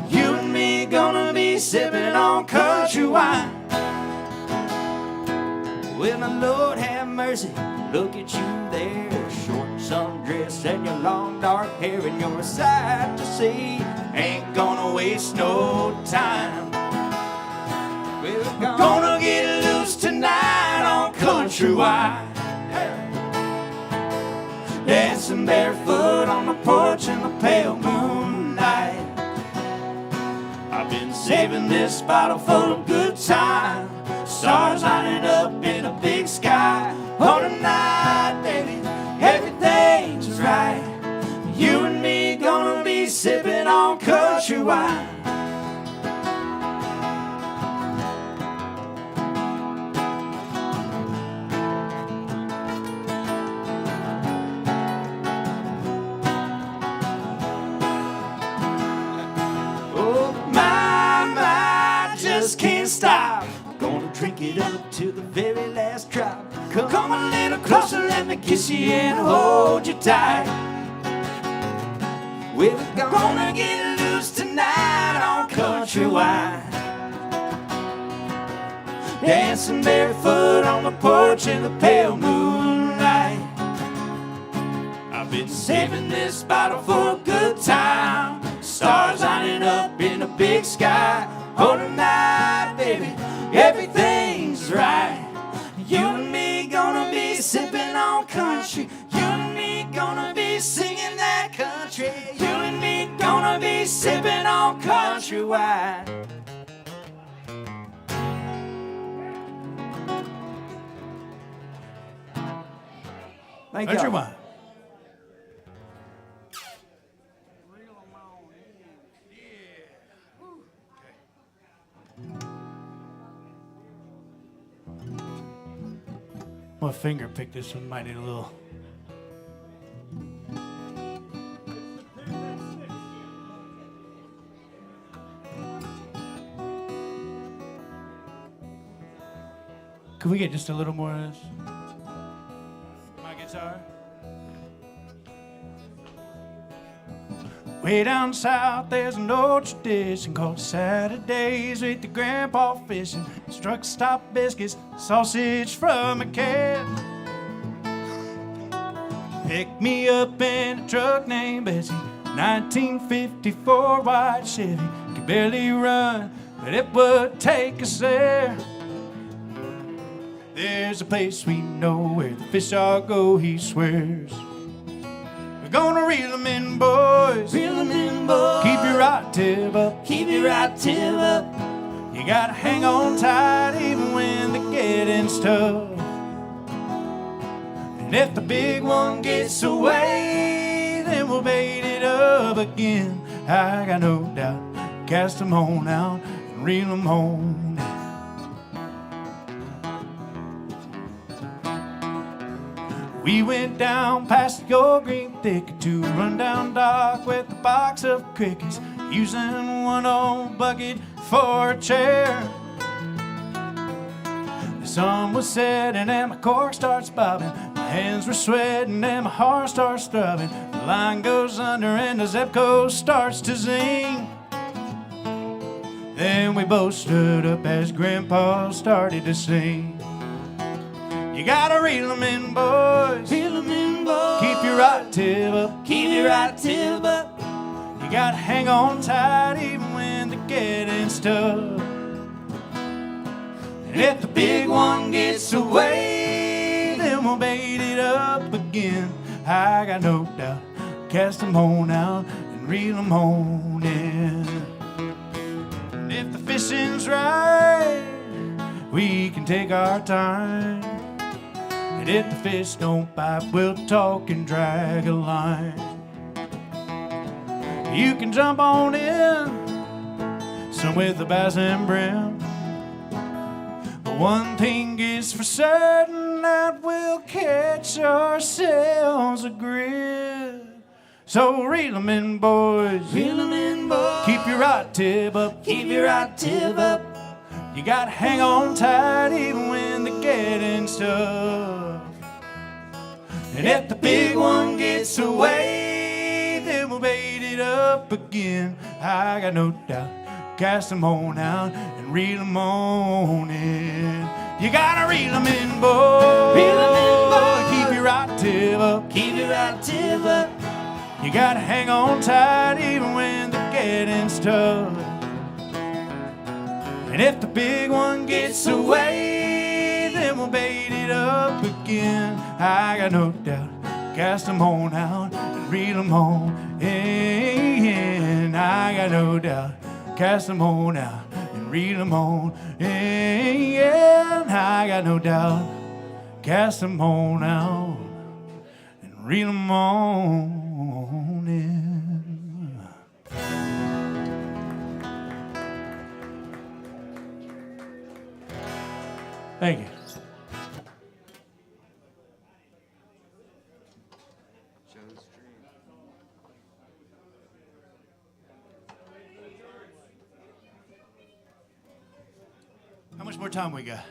You and me gonna be sipping on country wine. Well, my Lord have mercy, look at you there, short sundress and your long dark hair, and you're a sight to see. Ain't gonna waste no time. We're gonna get loose tonight on country wine. Dancing barefoot on the porch in the pale moonlight. I've been saving this bottle for a good time, stars lining up in a big sky. On tonight, baby, everything's right. You and me gonna be sipping on country wine. Can't stop. Gonna drink it up to the very last drop. Come a little closer, let me kiss you and hold you tight. We're gonna get loose tonight on country wine. Dancing barefoot on the porch in the pale moonlight. I've been saving this bottle for a good time, stars lining up in the big sky. Oh, tonight, baby, everything's right. You and me gonna be sipping on country. You and me gonna be singing that country. You and me gonna be sipping on country wine. Thank Country you. wine. My finger picked this one. Might need a little. Could we get just a little more of this? My guitar. Way down south, there's an old tradition called Saturdays with the grandpa fishing. Struck stop biscuits, sausage from a can. Picked me up in a truck named Bessie, 1954 white Chevy. Could barely run, but it would take us there. There's a place we know where the fish all go, he swears. We're gonna reel 'em in, boys. Reel 'em in, boys. Keep your right tip up. Keep your right tip up. You gotta hang on tight even when the getting's tough. And if the big one gets away, then we'll bait it up again. I got no doubt. Cast 'em on out and reel 'em on. We went down past the old green thicket to a rundown dock with a box of crickets, using one old bucket for a chair. The sun was setting and my cork starts bobbing. My hands were sweating and my heart starts throbbing. The line goes under and the Zepco starts to zing. Then we both stood up as Grandpa started to sing. You gotta reel 'em in, boys. Reel 'em in, boys. Keep your right tip up. Keep your right tip up. You gotta hang on tight even when the getting's tough. And if the big one gets away, then we'll bait it up again. I got no doubt. Cast 'em on out and reel 'em on in. And if the fishing's right, we can take our time. And if the fish don't bite, we'll talk and drag a line. You can jump on in, some with a bass and brim. But one thing is for certain, that we'll catch ourselves a grip. So reel 'em in, boys. Reel 'em in, boys. Keep your right tip up. Keep your right tip up. You gotta hang on tight even when the getting's tough. And if the big one gets away, then we'll bait it up again. I got no doubt. Cast 'em on out and reel 'em on in. You gotta reel 'em in, boys. Reel 'em in, boys. Keep your right tip up. Keep your right tip up. You gotta hang on tight even when the getting's tough. And if the big one gets away, then we'll bait it up again. I got no doubt. Cast 'em on out and reel 'em on in. I got no doubt. Cast 'em on out and reel 'em on in. I got no doubt. Cast 'em on out and reel 'em on in. Thank you. How much more time we got?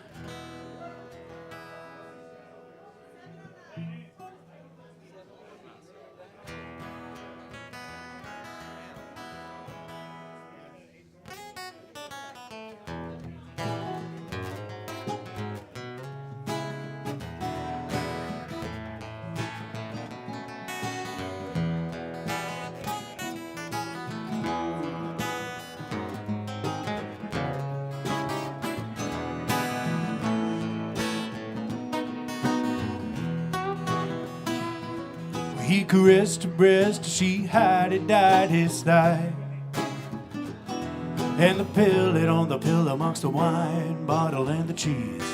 He caressed her breast, she hid dyed his thigh. And the pillet on the pill amongst the wine bottle and the cheese.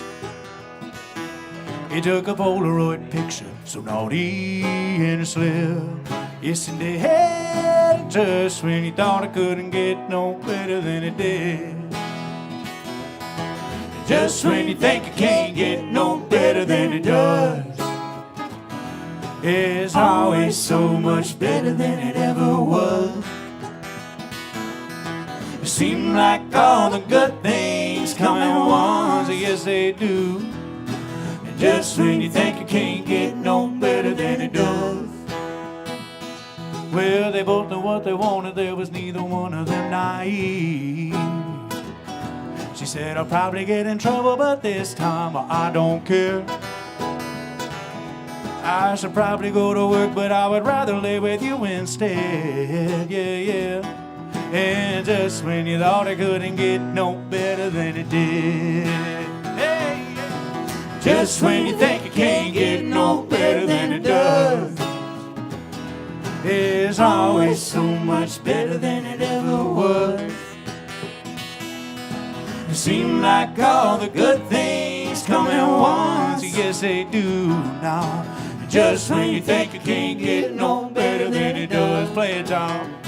He took a Polaroid picture, so naughty and slim. Yes, and they had it just when he thought it couldn't get no better than it did. Just when you think it can't get no better than it does, it's always so much better than it ever was. It seems like all the good things come at once, yes they do. And just when you think it can't get no better than it does, well, they both knew what they wanted, there was neither one of them naive. She said, I'll probably get in trouble, but this time I don't care. I should probably go to work, but I would rather lay with you instead. Yeah, yeah. And just when you thought it couldn't get no better than it did. Hey, yeah. Just when you think it can't get no better than it does, it's always so much better than it ever was. It seems like all the good things come at once, yes they do now. Just when you think it can't get no better than it does, play it down.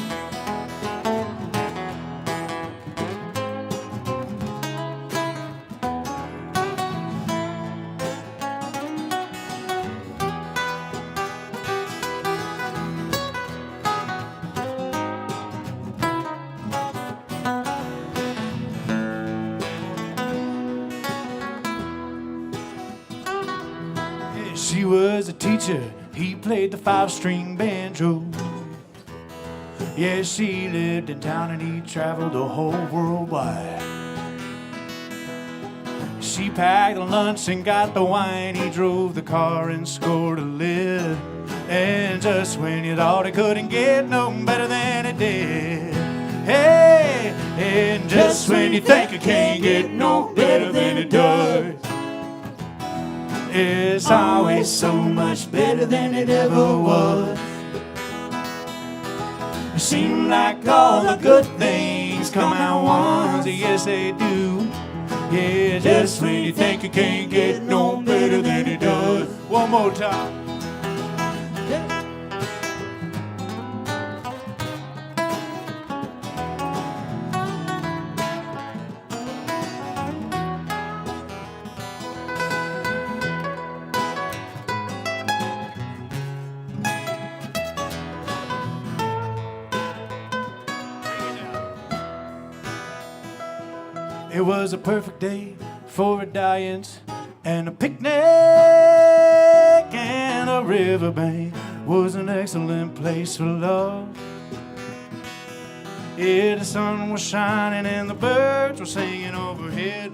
She was a teacher, he played the 5-string banjo. Yeah, she lived in town and he traveled the whole world wide. She packed the lunch and got the wine, he drove the car and scored a lid. And just when you thought it couldn't get no better than it did, hey, and just when you think it can't get no better than it does, it's always so much better than it ever was. It seems like all the good things come at once, yes they do. Yeah, just when you think it can't get no better than it does. One more time. It was a perfect day for a dance and a picnic, and a riverbank was an excellent place for love. Yeah, the sun was shining and the birds were singing overhead.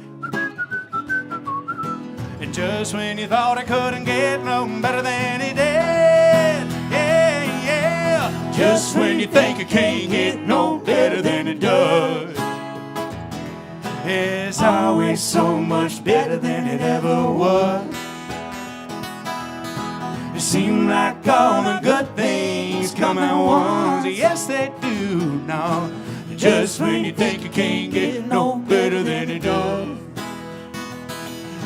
And just when you thought it couldn't get no better than it did, yeah, yeah. Just when you think it can't get no better than it does, it's always so much better than it ever was. It seems like all the good things come at once, yes they do now. Just when you think you can't get no better than it does,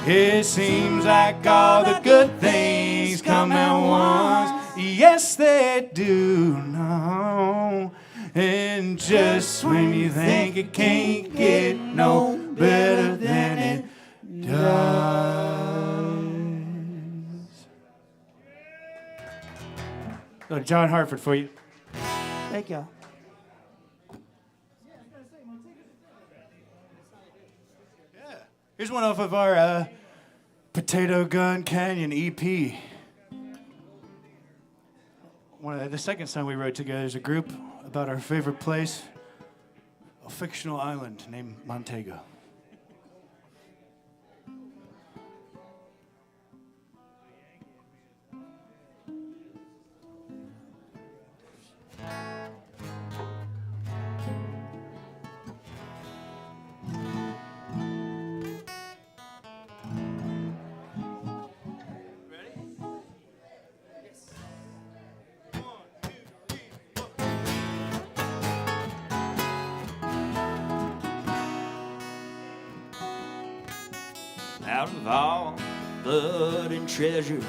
it seems like all the good things come at once, yes they do now. And just when you think it can't get no better than it does. So John Hartford for you. Thank you. Yeah. Here's one off of our Potato Gun Canyon EP. The second song we wrote together as a group about our favorite place, a fictional island named Montego. Out of all blood and treasure,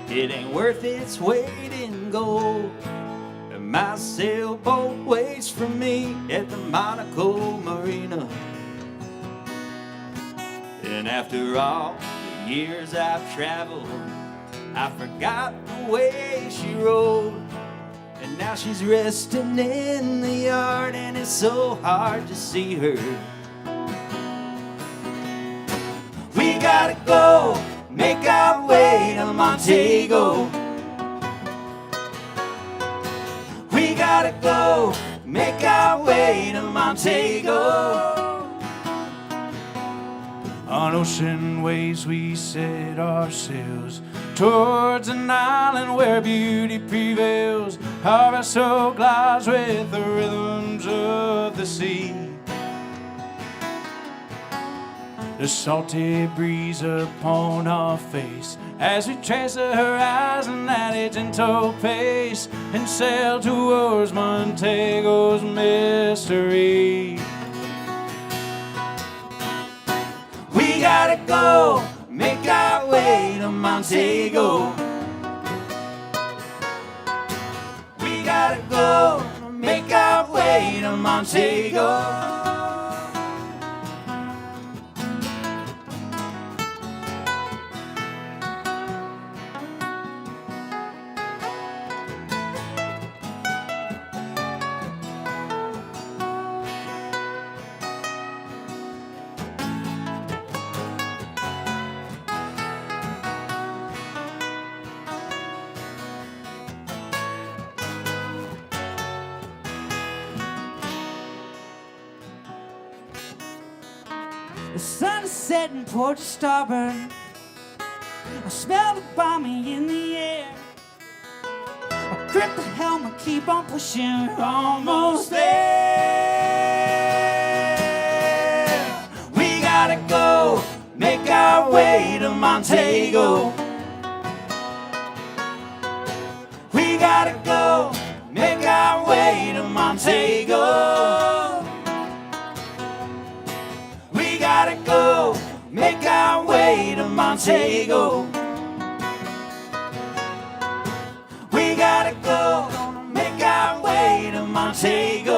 it ain't worth its weight in gold. And my sailboat waits for me at the Monaco Marina. And after all the years I've traveled, I forgot the way she rode. And now she's resting in the yard, and it's so hard to see her. We gotta go, make our way to Montego. We gotta go, make our way to Montego. On ocean waves we set ourselves towards an island where beauty prevails. Our vessel glides with the rhythms of the sea. The salty breeze upon our face as we trace the horizon at a gentle pace and sail towards Montego's mystery. We gotta go, make our way to Montego. We gotta go, make our way to Montego. The sun is setting, port starboard. I smell the bombing in the air. I grip the helm and keep on pushing, we're almost there. We gotta go, make our way to Montego. We gotta go, make our way to Montego. We gotta go, make our way to Montego. We gotta go, make our way to Montego.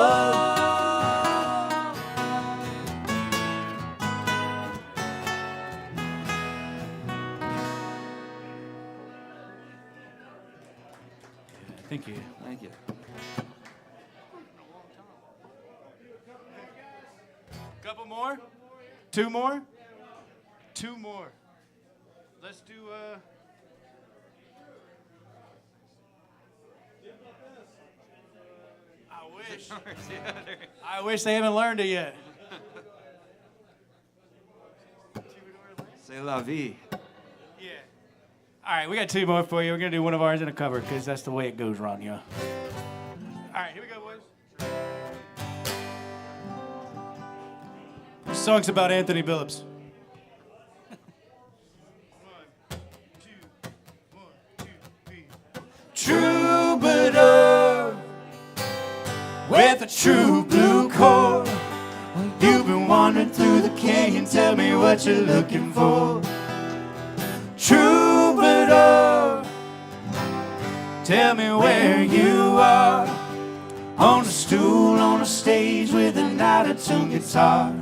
Thank you. Thank you. Couple more? Two more? Two more. Let's do I wish. I wish they haven't learned it yet. C'est la vie. Yeah. All right, we got two more for you. We're gonna do one of ours in a cover because that's the way it goes, Ron. Yeah. All right, here we go, boys. This song's about Anthony Billups. Troubadour with a true blue core. You've been wandering through the canyon, tell me what you're looking for. Troubadour, tell me where you are. On a stool, on a stage with an out-of-tune guitar.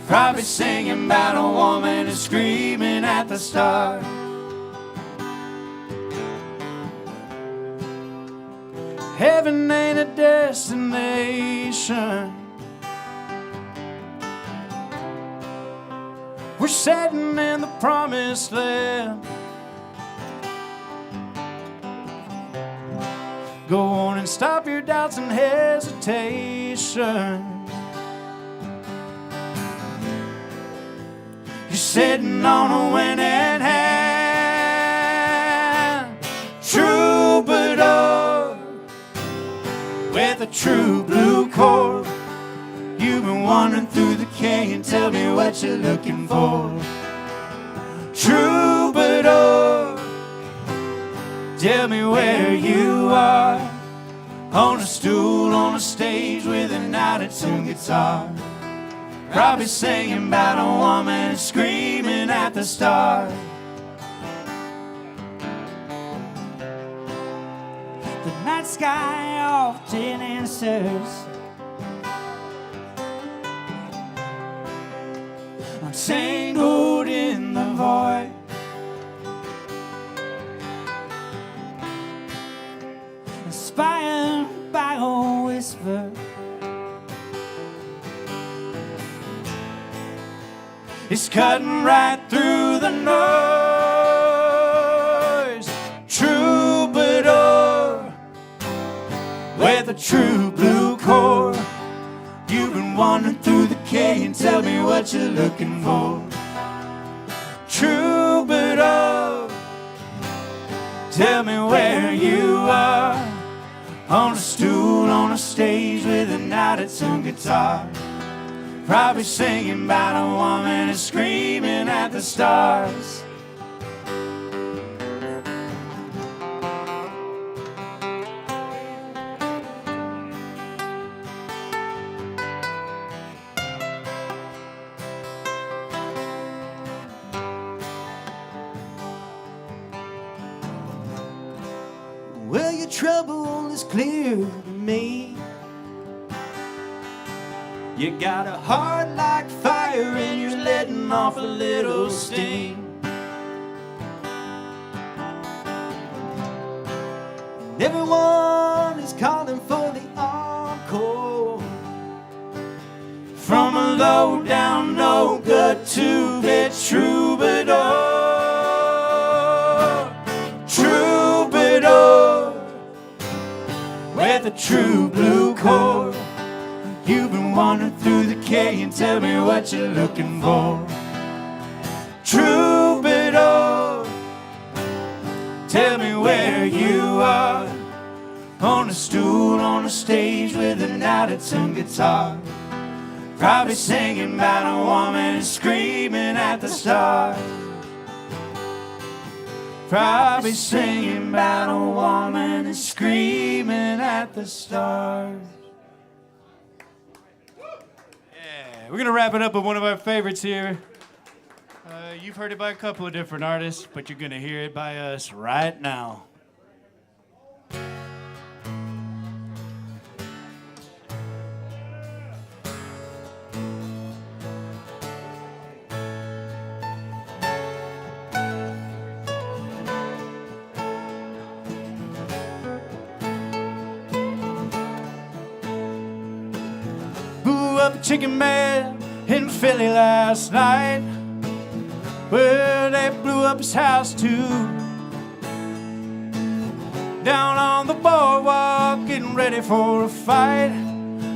Probably singing about a woman and screaming at the stars. Heaven ain't a destination. We're sitting in the promised land. Go on and stop your doubts and hesitation. You're sitting on a winning hand. Troubadour with a true blue core. You've been wandering through the canyon, tell me what you're looking for. Troubadour, tell me where you are. On a stool, on a stage with an out-of-tune guitar. Probably singing about a woman screaming at the stars. The night sky often answers. Tango in the void. Inspired by a whisper, it's cutting right through the noise. Troubadour with a true blue core. You've been wandering through the canyon, tell me what you're looking for. Troubadour, tell me where you are. On a stool, on a stage with an out-of-tune guitar. Probably singing about a woman and screaming at the stars. Well, your trouble is clear to me. You got a heart like fire and you're letting off a little steam. Everyone is calling for the encore. From a low down, no good two-bit troubadour. Troubadour with a true blue core. You've been wandering through the canyon, tell me what you're looking for. Troubadour, tell me where you are. On a stool, on a stage with an out-of-tune guitar. Probably singing about a woman and screaming at the stars. Probably singing about a woman and screaming at the stars. We're going to wrap it up with one of our favorites here. You've heard it by a couple of different artists, but you're going to hear it by us right now. Up a chicken man in Philly last night. Well, they blew up his house too. Down on the boardwalk, getting ready for a fight.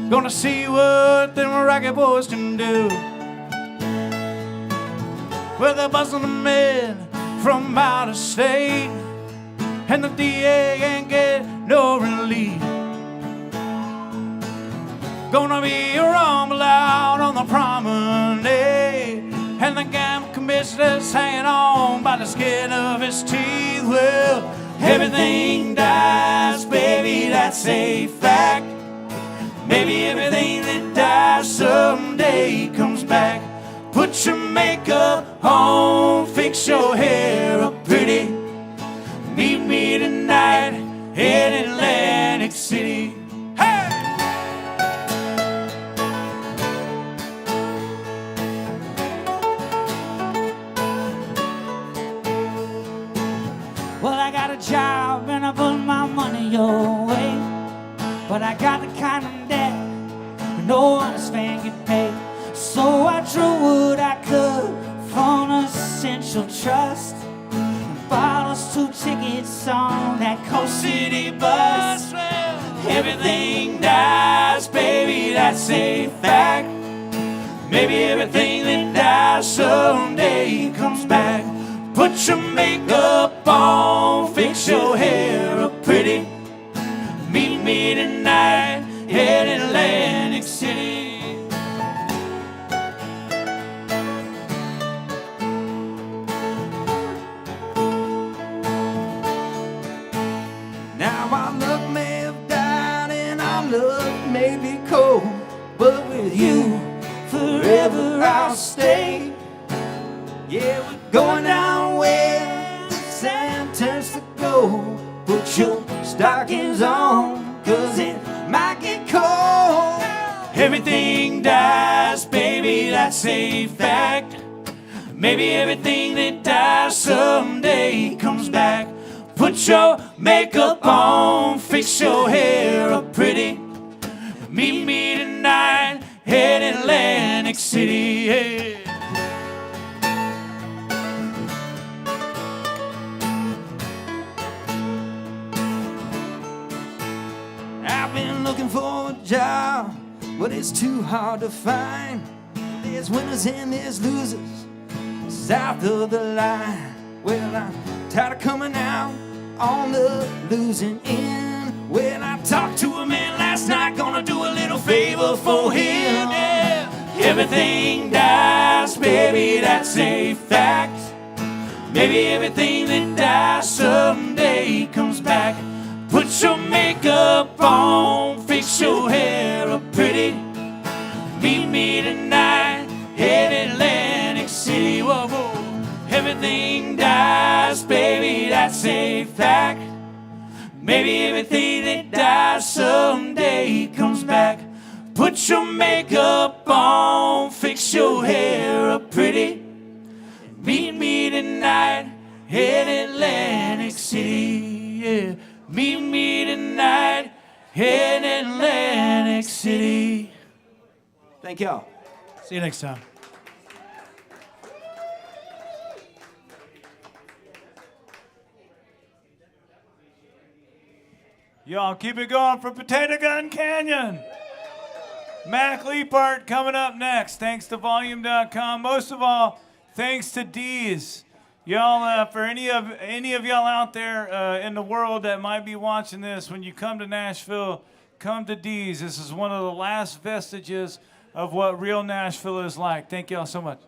Gonna see what them racket boys can do. Well, they're busting them in from out of state, and the DA ain't get no relief. Gonna be a rumble out on the promenade, and the gamble commissioner's hanging on by the skin of his teeth. Well, everything dies, baby, that's a fact. Maybe everything that dies someday comes back. Put your makeup on, fix your hair up pretty. Meet me tonight in Atlantic City. Hey! Well, I got a job and I put my money your way, but I got the kind of debt no honest fan get paid. So I drew what I could from Essential Trust and bought us 2 tickets on that Coast City bus. Well, everything dies, baby, that's a fact. Maybe everything that dies someday comes back. Put your makeup on, fix your hair up pretty. Meet me tonight in Atlantic City. Now our luck may have died and our love may be cold, but with you forever I'll stay. Yeah, we're going down where the sand turns to gold. Put your stockings on, 'cause it might get cold. Everything dies, baby, that's a fact. Maybe everything that dies someday comes back. Put your makeup on, fix your hair up pretty. Meet me tonight in Atlantic City. Yeah. I've been looking for a job, but it's too hard to find. There's winners and there's losers south of the line. Well, I'm tired of coming out on the losing end. Well, I talked to a man last night, gonna do a little favor for him. Yeah. Everything dies, baby, that's a fact. Maybe everything that dies someday comes back. Put your makeup on, fix your hair up pretty. Meet me tonight in Atlantic City. Whoa, whoa. Everything dies, baby, that's a fact. Maybe everything that dies someday comes back. Put your makeup on, fix your hair up pretty. Meet me tonight in Atlantic City. Yeah. Meet me tonight in Atlantic City. Thank y'all. See you next time. Y'all keep it going for Potato Gun Canyon. Mac Leapart coming up next. Thanks to Volume.com. Most of all, thanks to D's. Y'all, for any of y'all out there in the world that might be watching this, when you come to Nashville, come to D's. This is one of the last vestiges of what real Nashville is like. Thank y'all so much.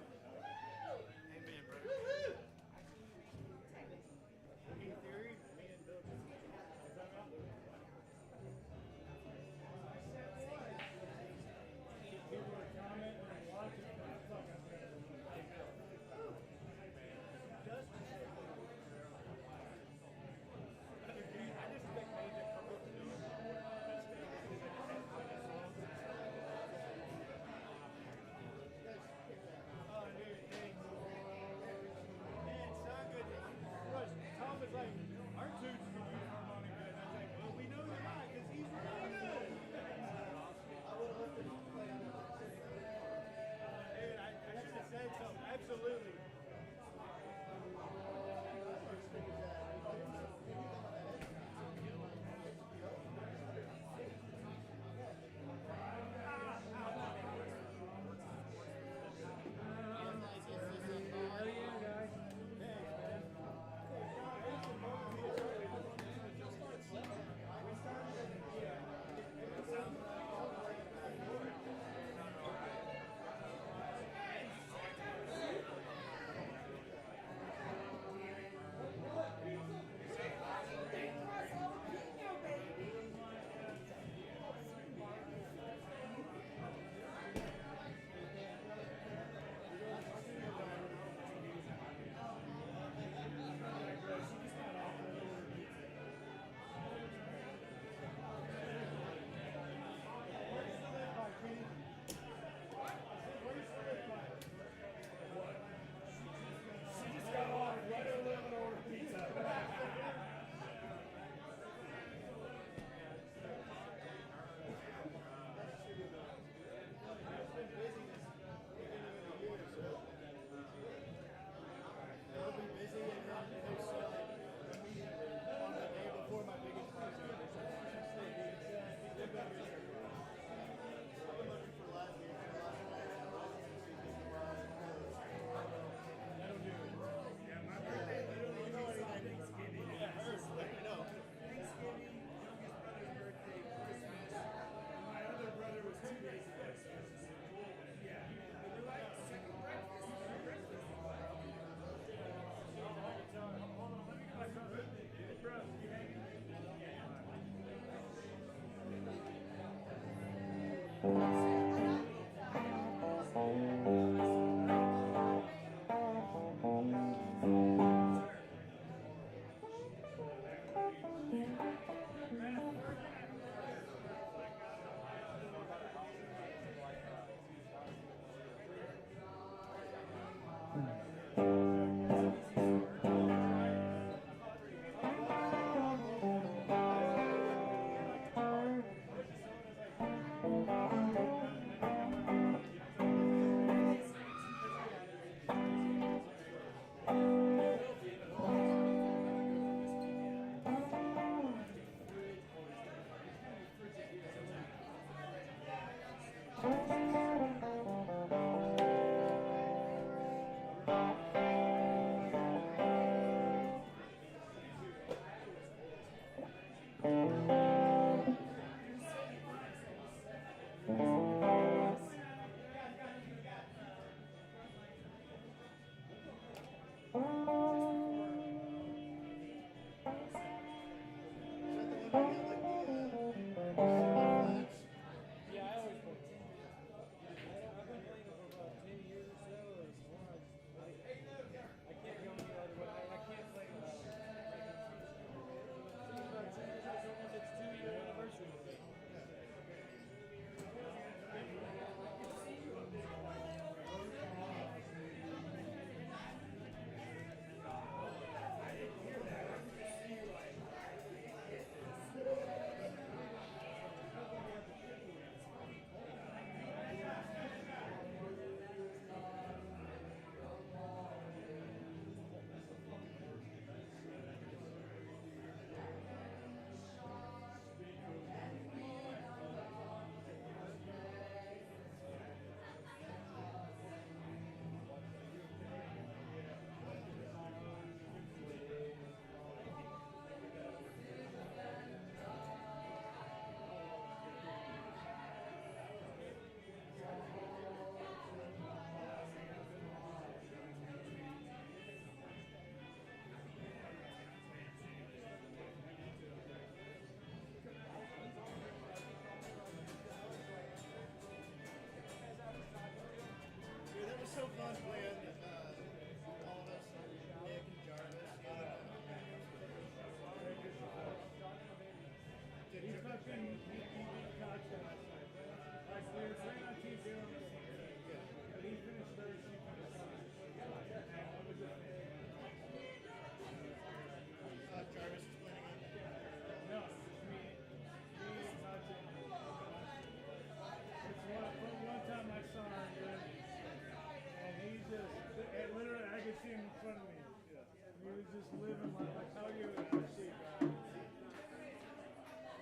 just living like how you appreciate God.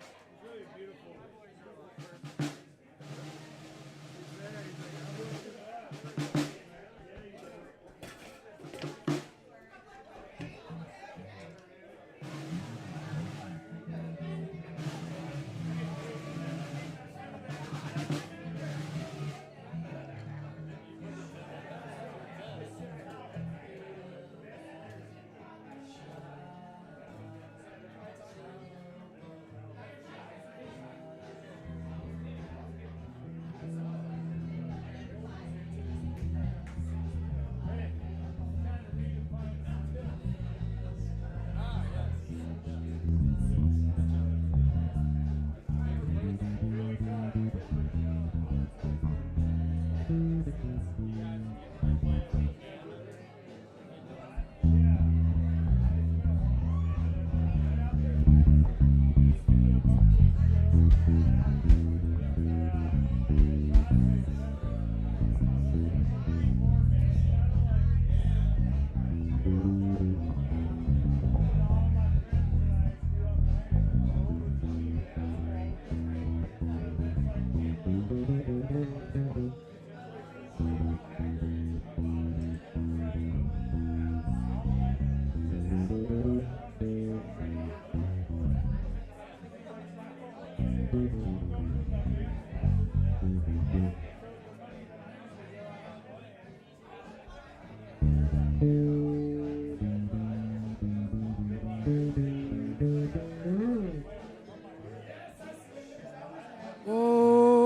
It's really beautiful. He's there. He's like, I'm looking at that. Yeah, you do.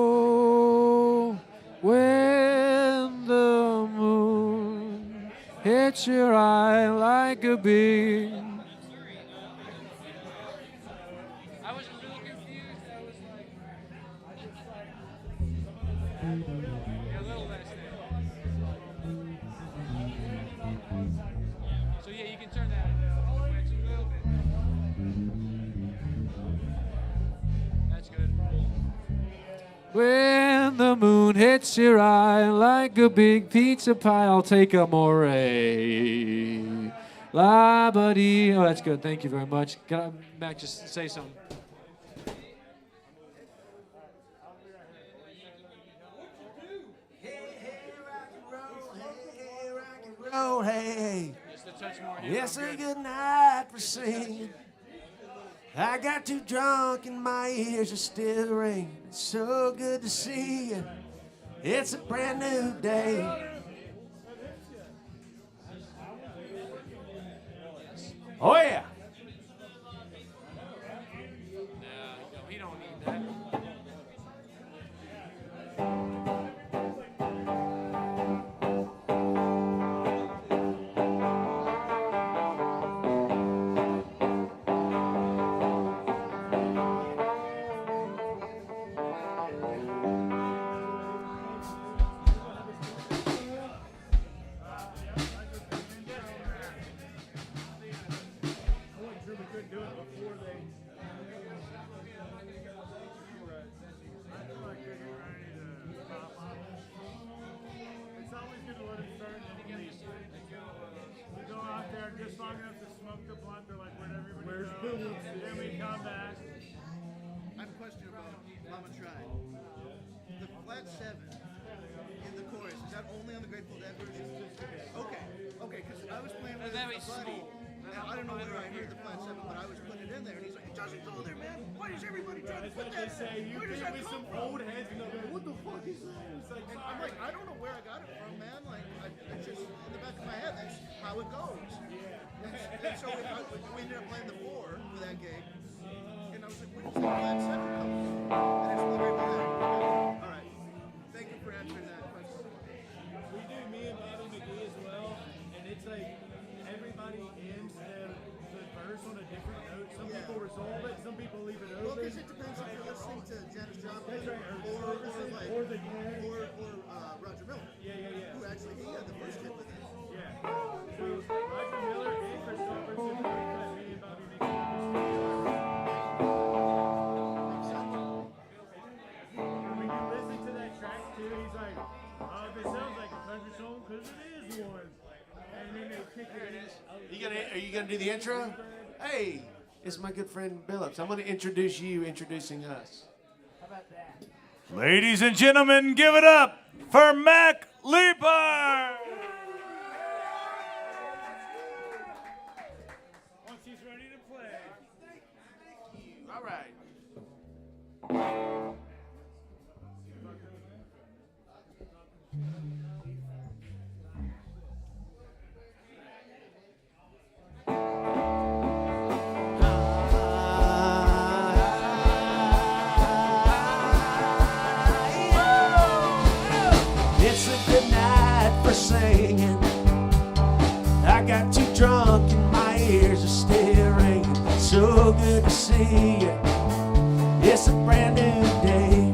Oh, when the moon hits your eye like a beam. I was a little confused. I was like, yeah, a little less there. So yeah, you can turn that just a little bit. That's good. When the moon hits your eye like a big pizza pie, I'll take a more. La buddy. Oh, that's good. Thank you very much. Can I, Mac, just say something? Oh, hey, Just a touch more. yes, sir, good night for singing. I got too drunk and my ears are still ringing. It's so good to see you. It's a brand new day. Oh, yeah. No, he don't need that. It's always good to let it start and leave. We go out there just long enough to smoke the blunt or like where everybody goes. Then we come back. I have a question about Mama Tried. The flat 7 in the chorus, is that only on the Grateful Dead version? Okay, because I was playing with Very a buddy, small. and I don't know whether I heard the flat 7, but I was putting it in there, and he's like, it doesn't go there, man. Why does everybody try to put that in? Where does that come from? heads and they'll go, what the fuck is that? It's like, And I'm like, I don't know where I got it from, man. Like, it's just in the back of my head. That's how it goes. And so we ended up playing the 4 for that gig. And I was like, where does the flat 7 come from? And it's the Grateful Dead. All right. Thank you for answering that question. we do me and Bobby McGee as well, and it's like everybody ends the verse on a different note. Some people resolve it, some people leave it Well, open. because it depends if you're listening to Janis Joplin That's right, or or Roger Miller. Yeah. Who actually he had the first hit with it. Yeah. So Roger Miller and Chris Robertson both cut me and Bobby McGee. When you listen to that track too, he's like, if it sounds like a country song, because it is one. And then they kick it in. Are you gonna do the intro? Hey, it's my good friend Billups. I'm gonna introduce you, introducing us. How about that? Ladies and gentlemen, give it up for Mac Leaper. Once he's ready to play. All right. It's a good night for singing. I got too drunk and my ears are still ringing. So good to see you. It's a brand new day.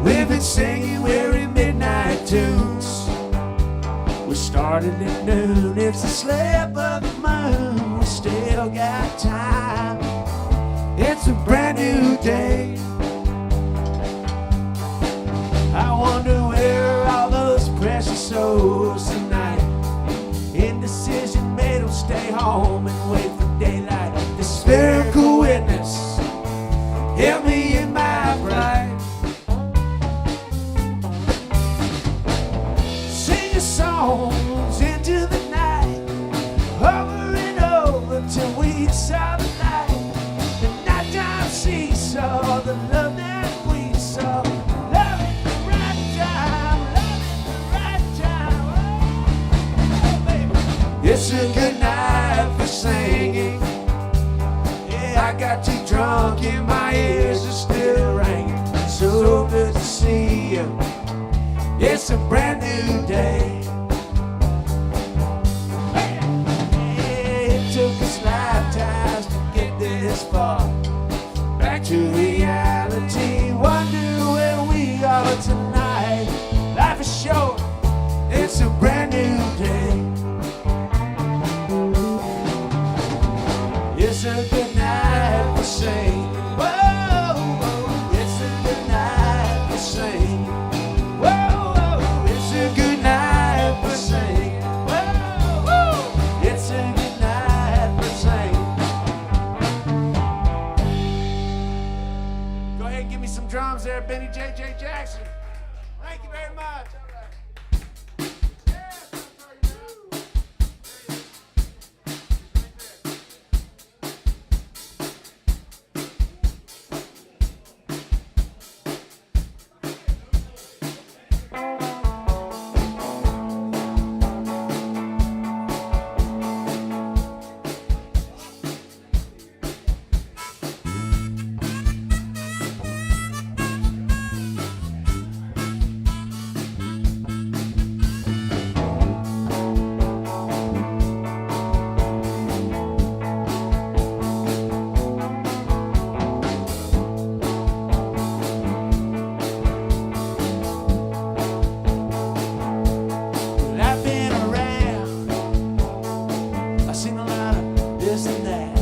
We've been singing weary midnight tunes. We started at noon. It's the slip of the moon. We still got time. It's a brand new day. I wonder where all those precious souls tonight. Indecision made them stay home and wait for daylight. The spherical witness held me in my pride. Sing your songs into the night, over and over till we saw the light. The nighttime seesaw, the love that we saw. It's a good night for singing. Yeah, I got too drunk and my ears are still ringing. So good to see you. It's a brand new day. Yeah, it took us lifetimes to get this far. Back to reality. Wonder where we are tonight. Life is short. It's a brand new day. It's a good night for singing. Whoa, whoa. It's a good night for singing. Whoa, whoa. It's a good night for singing. Whoa, whoa. It's a good night for singing. Go ahead and give me some drums there, Benny J.J. Jackson. Thank you very much. All right. I've been around, I've seen a lot of this and that.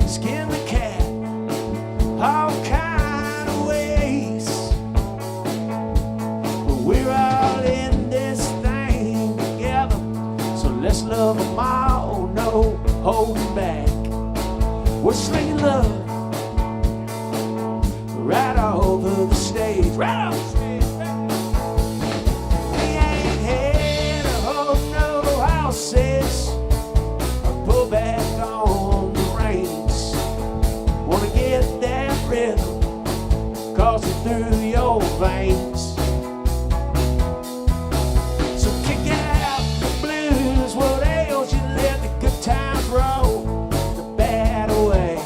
Skin the cat, all kind of ways. But we're all in this thing together, so let's love them all, no holding back. We're slinging love right over the stage, right over the stage. We ain't here to hold no houses or pull back on the reins. Wanna get that rhythm coursing through your veins. So kick out the blues, what ails you? Let the good times roll the bad away.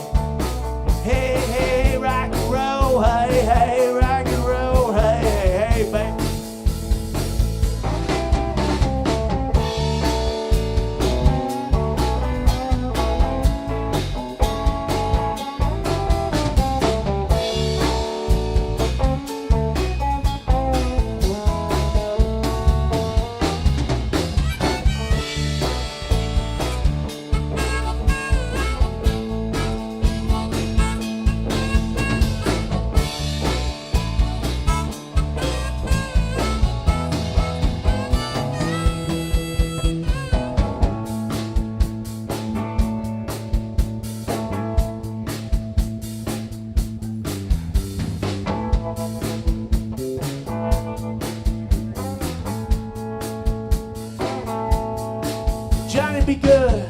be good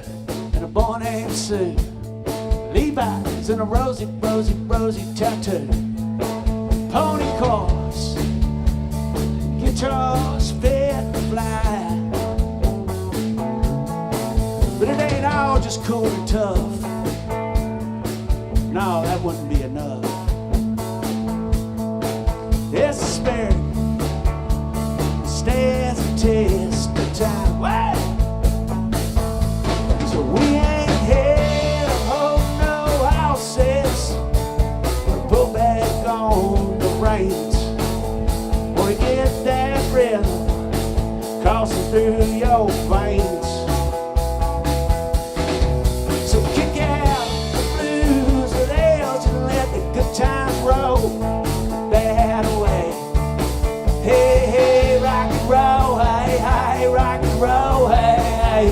and a boy named Sue. Levi's and a rosy, rosy, rosy tattoo. Pony cars, guitars fit and fly. But it ain't all just cool and tough. No, that wouldn't be enough. It's a spirit that stands the test of time. Wait! So we ain't here to hold no houses. We'll pull back on the reins. Wanna get that rhythm coursing through your veins. So kick out the blues with ales and let the good times roll that away. Hey, hey, rock and roll, hey, hey, rock and roll, hey, hey.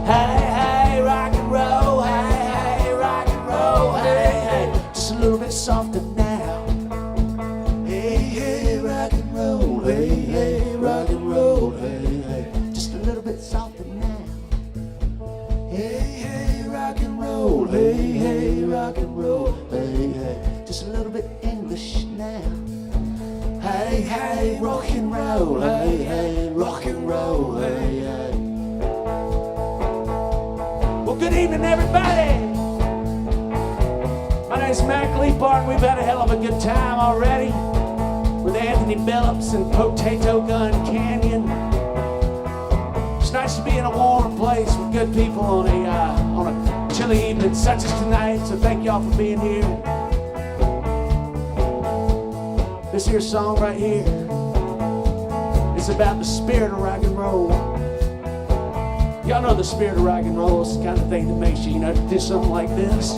Hey, hey, rock and roll, hey, hey, rock and roll, hey, hey. Just a little bit softer now. Hey, hey, rock and roll, hey, hey, rock and roll, hey, hey. Just a little bit softer now. Hey, hey, rock and roll, hey, hey, rock and roll, hey, hey. Just a little bit English now. Hey, hey, rock and roll, hey, hey, rock and roll, hey, hey. Well, good evening, everybody. My name's Mac Leapart. We've had a hell of a good time already with Anthony Billups and Potato Gun Canyon. It's nice to be in a warm place with good people on a chilly evening such as tonight. So thank y'all for being here. This here song right here is about the spirit of rock and roll. Y'all know the spirit of rock and roll is the kind of thing that makes you, do something like this.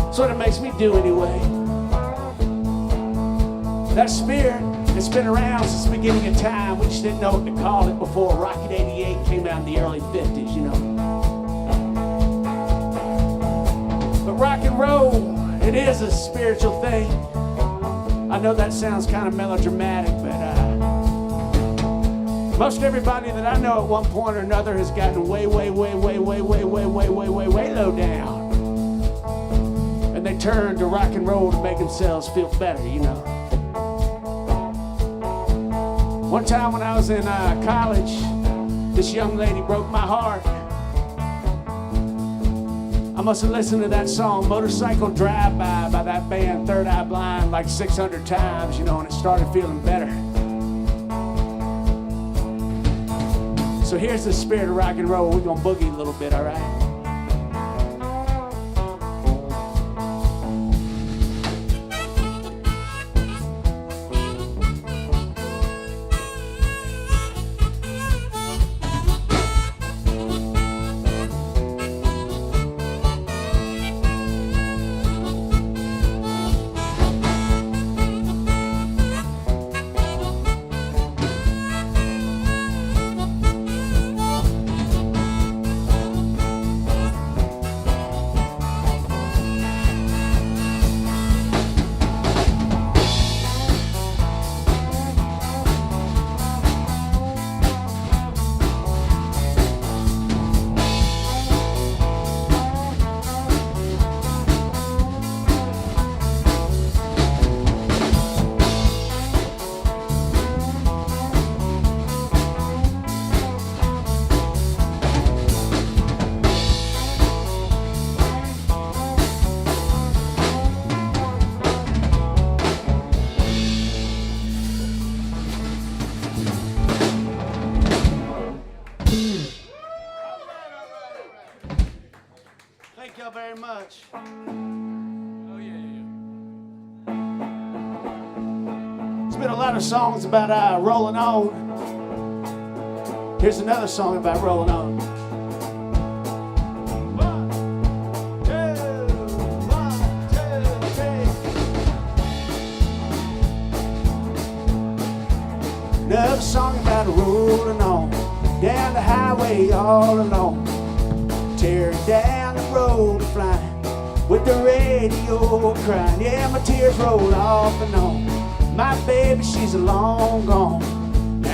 That's what it makes me do anyway. That spirit, it's been around since the beginning of time. We just didn't know what to call it before Rocket 88 came out in the early 50s, But rock and roll, it is a spiritual thing. I know that sounds kind of melodramatic, but most everybody that I know at one point or another has gotten way low down. And they turn to rock and roll to make themselves feel better, One time when I was in college, this young lady broke my heart. I must have listened to that song, Motorcycle Drive-By, by that band Third Eye Blind, like 600 times, and it started feeling better. So here's the spirit of rock and roll. We're gonna boogie a little bit, all right? Thank y'all very much. Oh, yeah. There's been a lot of songs about rolling on. Here's another song about rolling on. 1, 2, 1, 2, 3. Another song about rolling on down the highway all alone. Tearing down the road flying with the radio crying. Yeah, my tears roll off and on. My baby, she's long gone.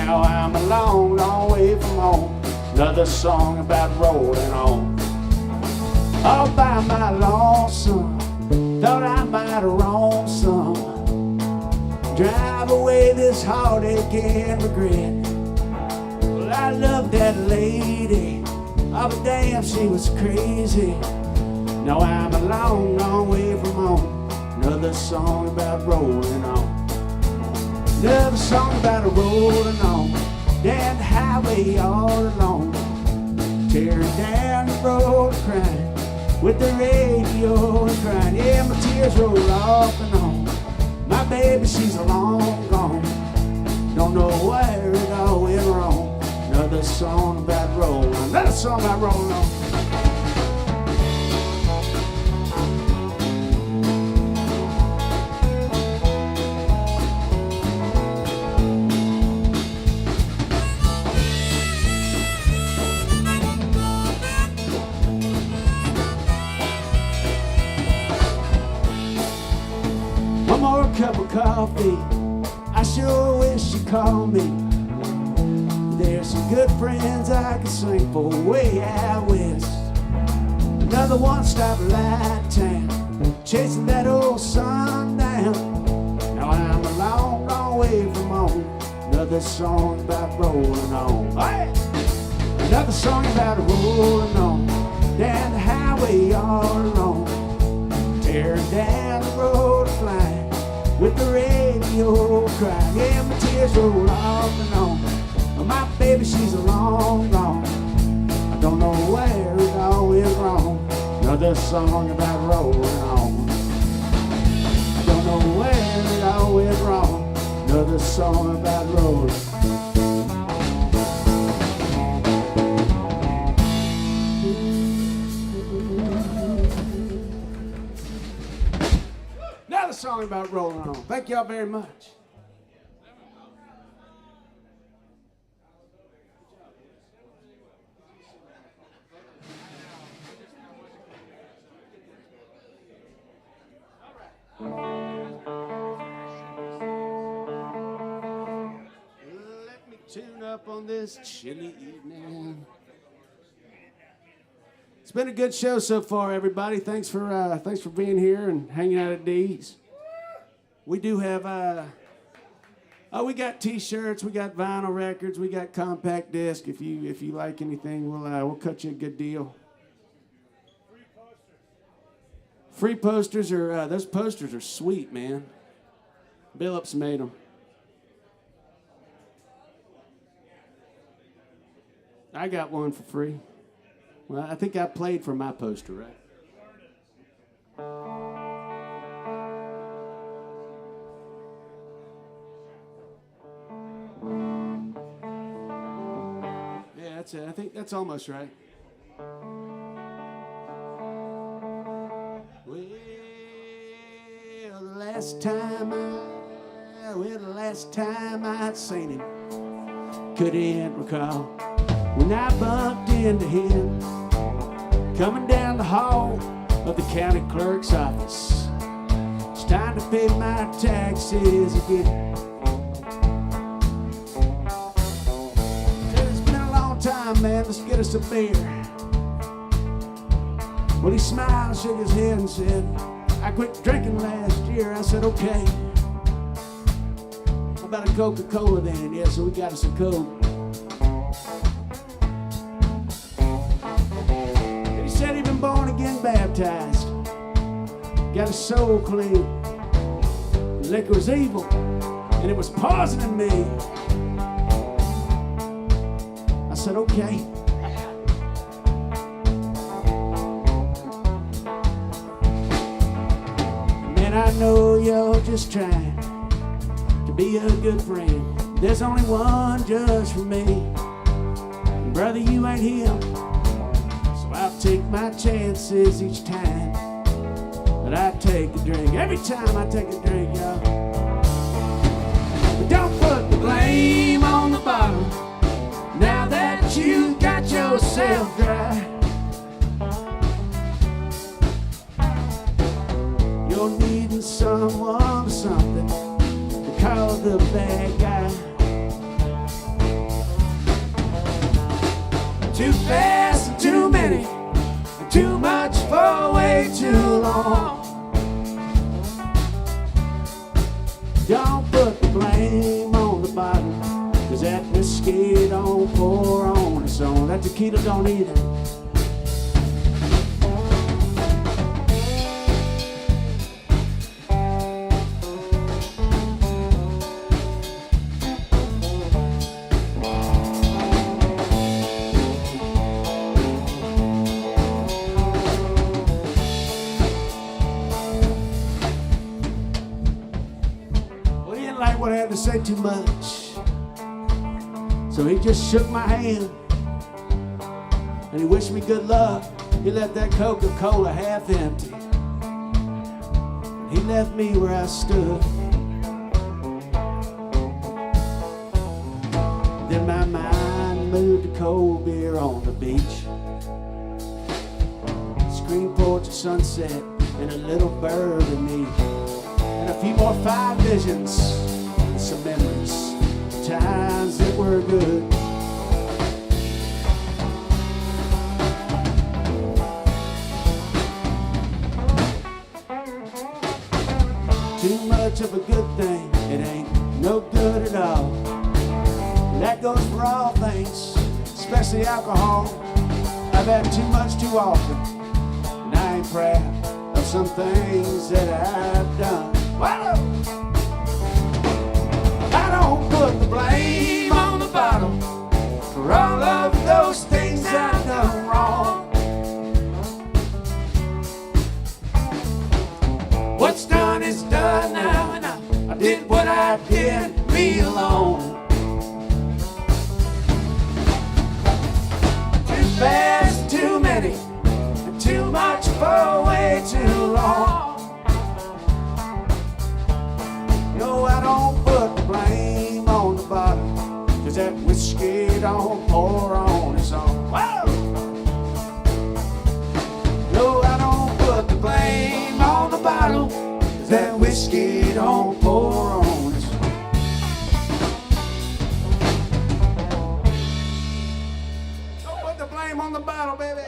Now I'm a long, long way from home. Another song about rolling on. All by my lonesome, thought I might have wronged some. Drive away this heartache and regret. Well, I loved that lady, oh but damn, she was crazy. Now I'm a long, long way from home. Another song about rolling on. Another song about a rolling on. Down the highway all alone. Tearing down the road crying. With the radio and crying. Yeah, my tears roll off and on. My baby, she's long gone. Don't know where it all went wrong. Another song about rolling. Another song about rolling on. One more cup of coffee. I sure wish you called me. There's some good friends I could sing for way out west. Another one-stop light town, chasing that old sun down. Now I'm a long, long way from home. Another song about rolling on. Hey! Another song about rolling on. Down the highway all alone. Tearing down the road flying. With the radio crying. Yeah, my tears roll off and on. My baby, she's long gone. I don't know where it all went wrong. Another song about rolling on. I don't know where it all went wrong. Another song about rolling. Another song about rolling on. Thank y'all very much. Let me tune up on this chilly evening. It's been a good show so far, everybody. Thanks for being here and hanging out at D's. We do have we got T-shirts, we got vinyl records, we got compact disc. If you like anything, we'll cut you a good deal. Free posters are those posters are sweet, man. Billups made them. I got one for free. Well, I think I played for my poster, right? Yeah, that's it. I think that's almost right. Well, the last time I'd seen him, couldn't recall when I bumped into him coming down the hall of the county clerk's office. It's time to pay my taxes again. Said, it's been a long time, man. Let's get us a beer. Well, he smiled, shook his head, and said, I quit drinking last year. I said, okay. How about a Coca-Cola then? Yeah, so we got us a Coke. And he said he'd been born again baptized. Got his soul clean. Liquor was evil, and it was poisoning me. I said, okay. And I know you're just trying to be a good friend. There's only one judge for me. And brother, you ain't him. So I'll take my chances each time that I take a drink. Every time I take a drink, y'all. But don't put the blame on the bottle now that you got yourself dry. You're needing someone or something to call the bad guy. Too fast and too many, and too much for way too long. Don't put the blame on the bottle, 'cause that whiskey don't pour on its own. That tequila don't either. What I had to say too much, so he just shook my hand and he wished me good luck. He left that Coca-Cola half empty. He left me where I stood. Then my mind moved to cold beer on the beach, screen porch at sunset, and a little bird in me, and a few more fine visions. Some memories, times that were good. Too much of a good thing, it ain't no good at all. That goes for all things, especially alcohol. I've had too much too often, and I ain't proud of some things that I've done. Whoa! Don't put the blame on the bottle for all of those things I've done wrong. What's done is done now, and I did what I did, me alone. Too fast, too many, and too much for way too long. No, I don't put the blame on the bottle, 'cause that whiskey don't pour on its own. Whoa! No, I don't put the blame on the bottle, 'cause that whiskey don't pour on its own. Don't put the blame on the bottle, baby.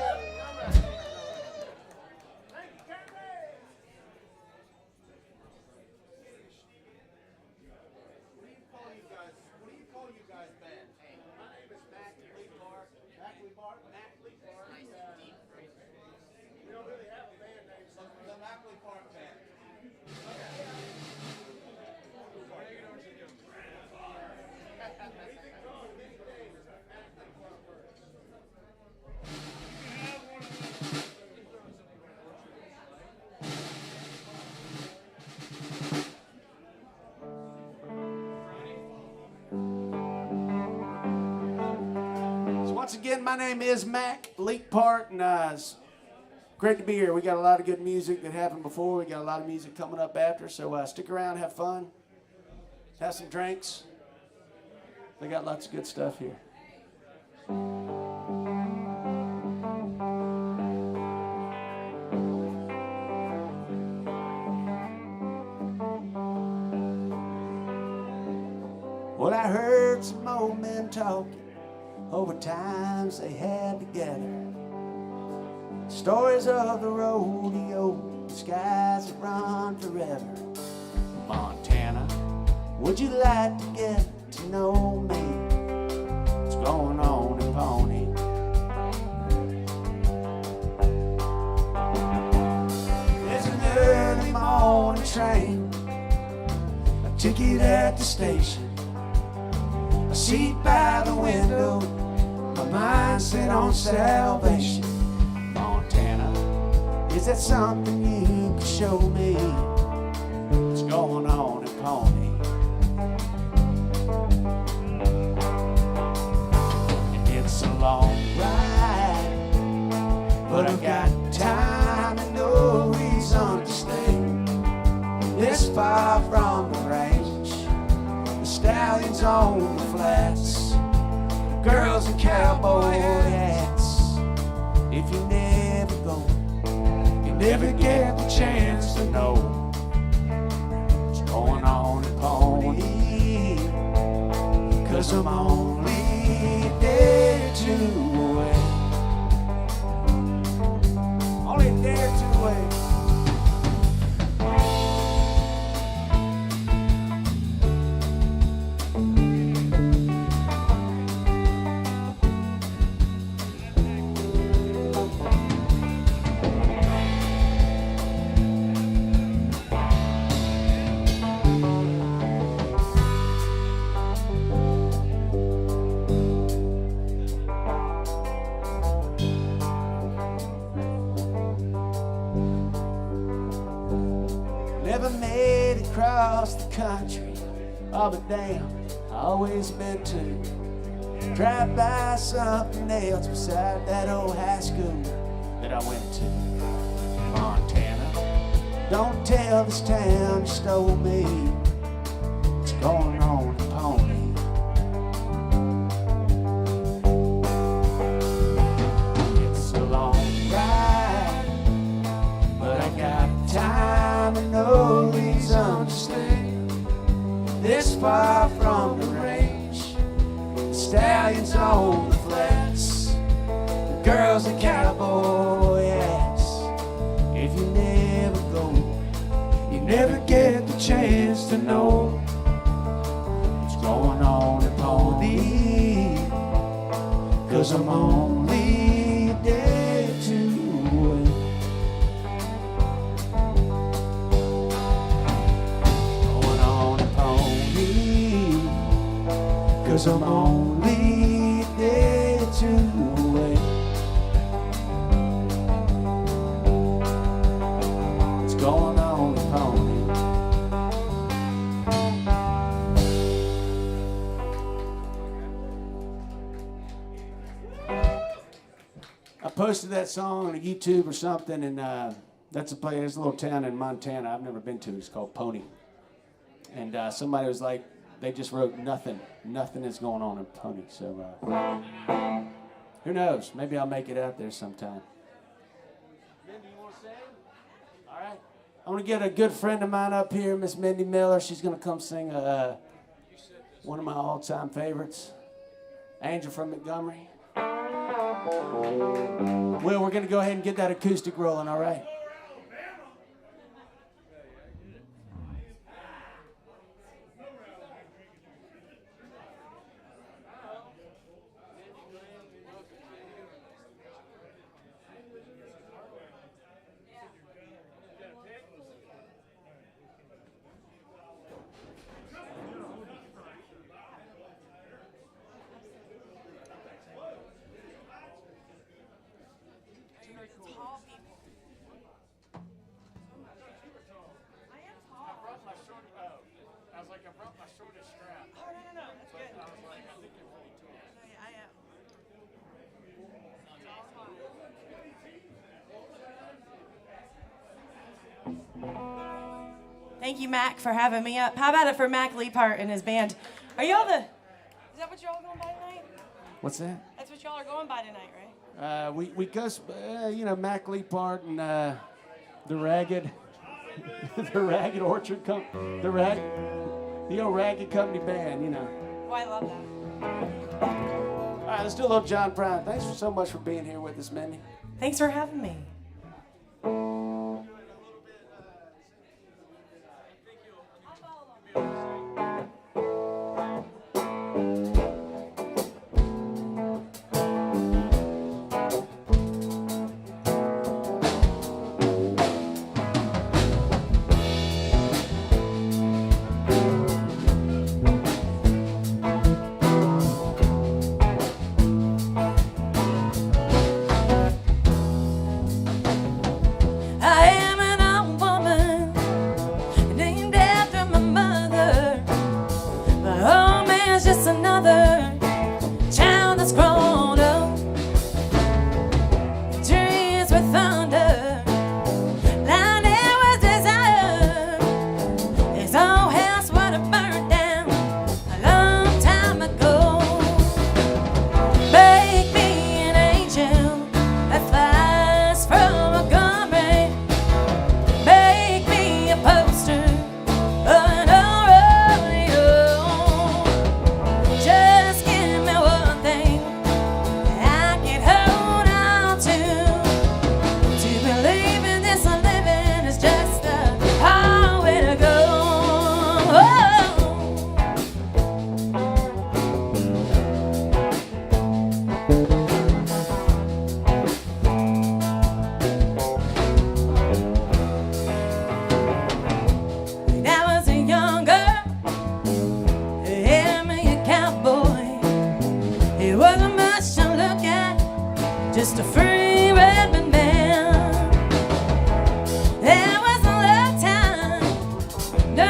Once again, my name is Mac Leak Park, and it's great to be here. We got a lot of good music that happened before. We got a lot of music coming up after, so stick around, have fun, have some drinks. They got lots of good stuff here. Well, I heard some old men talking over times they had together. Stories of the rodeo, the skies that run forever. Montana, would you like to get to know me? What's going on in Pawnee? There's an early morning train, a ticket at the station, a seat by the window, my mind set on salvation. Montana, is that something you can show me? What's going on in Pawnee? And it's a long ride, but I've got time and no reason to stay this far from the range. The stallions on the flats, girls in cowboy hats. If you never go, you never get the chance to know what's going on in Pawnee. 'Cause I'm only a day or two away. headed across the country. Oh, but damn, I always meant to drive by something else beside that old high school that I went to. Montana, don't tell this town you stole me. It's going on a pony. It's a long ride, but I got time and always understand. This far from the range, the stallions on the flats, the girls in cowboy hats. If you never go, you never get the chance to know what's going on at Pony. 'Cause I'm only a day or two away. Going on at Pony. 'Cause I'm only a day or two away. What's going on at Pony? I posted that song on YouTube or something, and that's a place, there's a little town in Montana I've never been to. It's called Pony. And somebody was like, they just wrote nothing. Nothing is going on in Pony. So who knows? Maybe I'll make it out there sometime. Mindy, you want to sing? All right. I'm going to get a good friend of mine up here, Miss Mindy Miller. She's going to come sing one of my all-time favorites, Angel from Montgomery. Well, we're going to go ahead and get that acoustic rolling, all right? Thank you, Mac, for having me up. How about it for Mac Leapart and his band? Are y'all is that what y'all going by tonight? What's that? That's what y'all are going by tonight, right? We go, Mac Leapart and the Ragged, the Ragged Orchard Company, the old Ragged Company band, you know. Oh, I love that. All right, let's do a little John Prine. Thanks so much for being here with us, Mindy. Thanks for having me.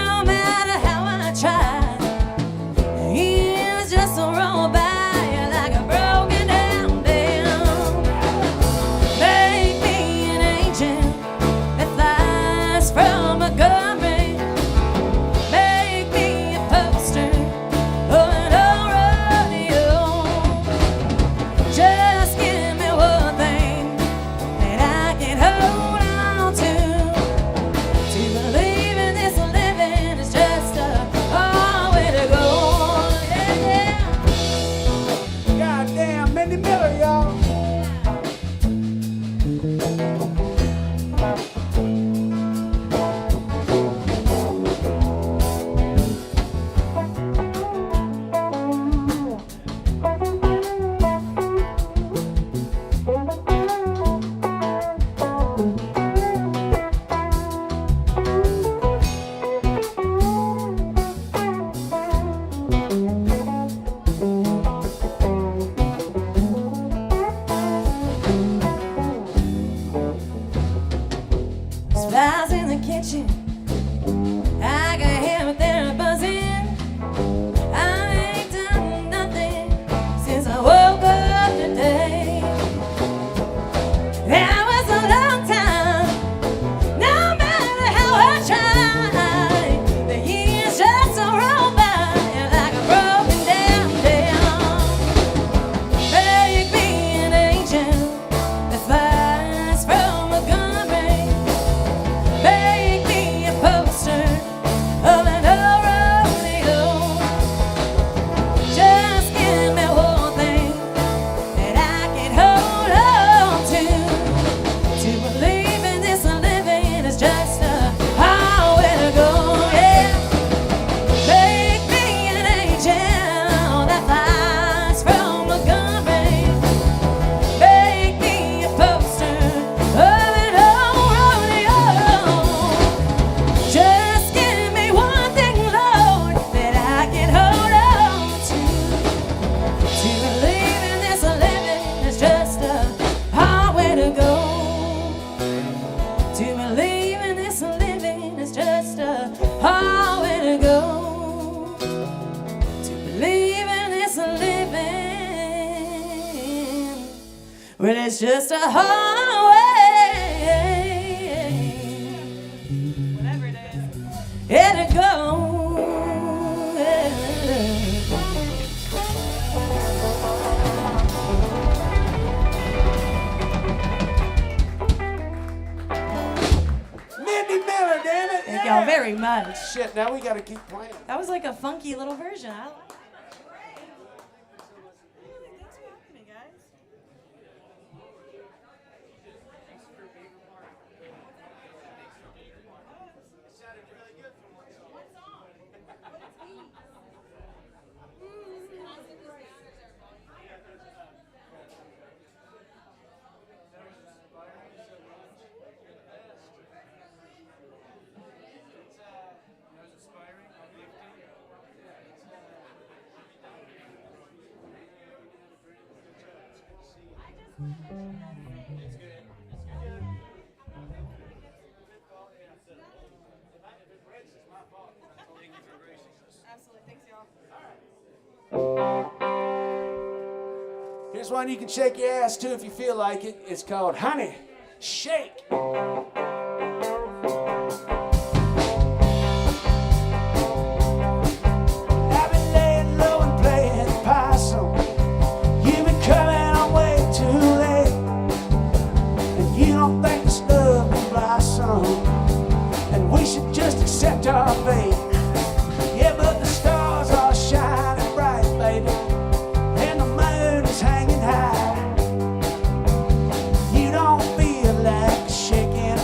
no matter how I tried. He was just a roll by like a broken down dam. Make me an angel that flies from a gun range. Make me a poster of an old rodeo. Just give me one thing that I can hold on to. To believe in this living is just a hard way to go. Yeah, yeah. Goddamn, Mindy Miller, y'all. Flies in the kitchen, I can hear what they're buzzing. I ain't done nothing since I woke up today. That was a long time, no matter how I tried. The years just roll by like a broken down dam. Make me an angel that flies from a gun range. Make me a poster of an old rodeo. Just give me one thing that I can hold on to. To believe in this living is just a hard way to go. Yeah. Make me an angel that flies from a gun range. Make me a poster of an old rodeo. Just give me one thing, Lord, that I can hold on to. To believe in this living is just a hard way to go. To believe in this living is just a hard way to go. To believe in this living, well, it's just a hard way. Whatever it is. Yeah, to go. Mindy Miller, damn it. Thank y'all very much. Shit, now we gotta keep playing. That was like a funky little version. I like it. Here's one you can shake your ass to if you feel like it. It's called Honey, Shake. I've been laying low and playing possum. You've been coming on way too late. And you don't think this love will blossom. And we should just accept our fate. Yeah, but the stars are shining bright, baby. And the moon is hanging high. You don't feel like shaking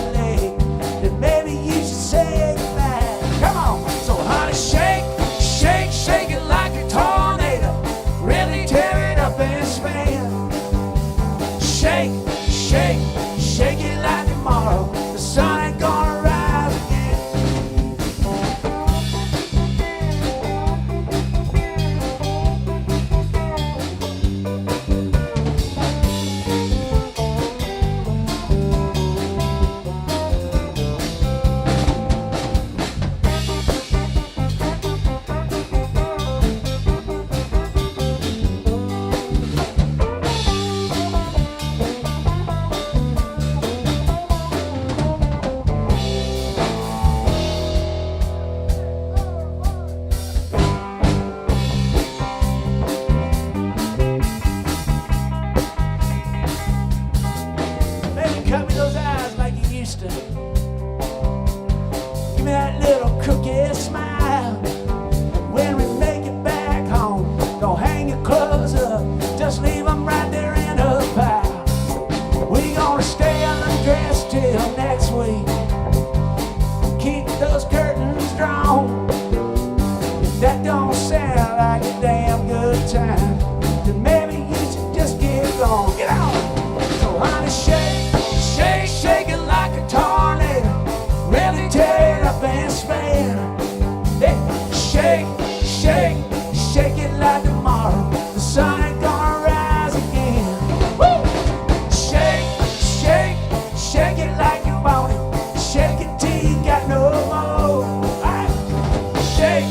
shake,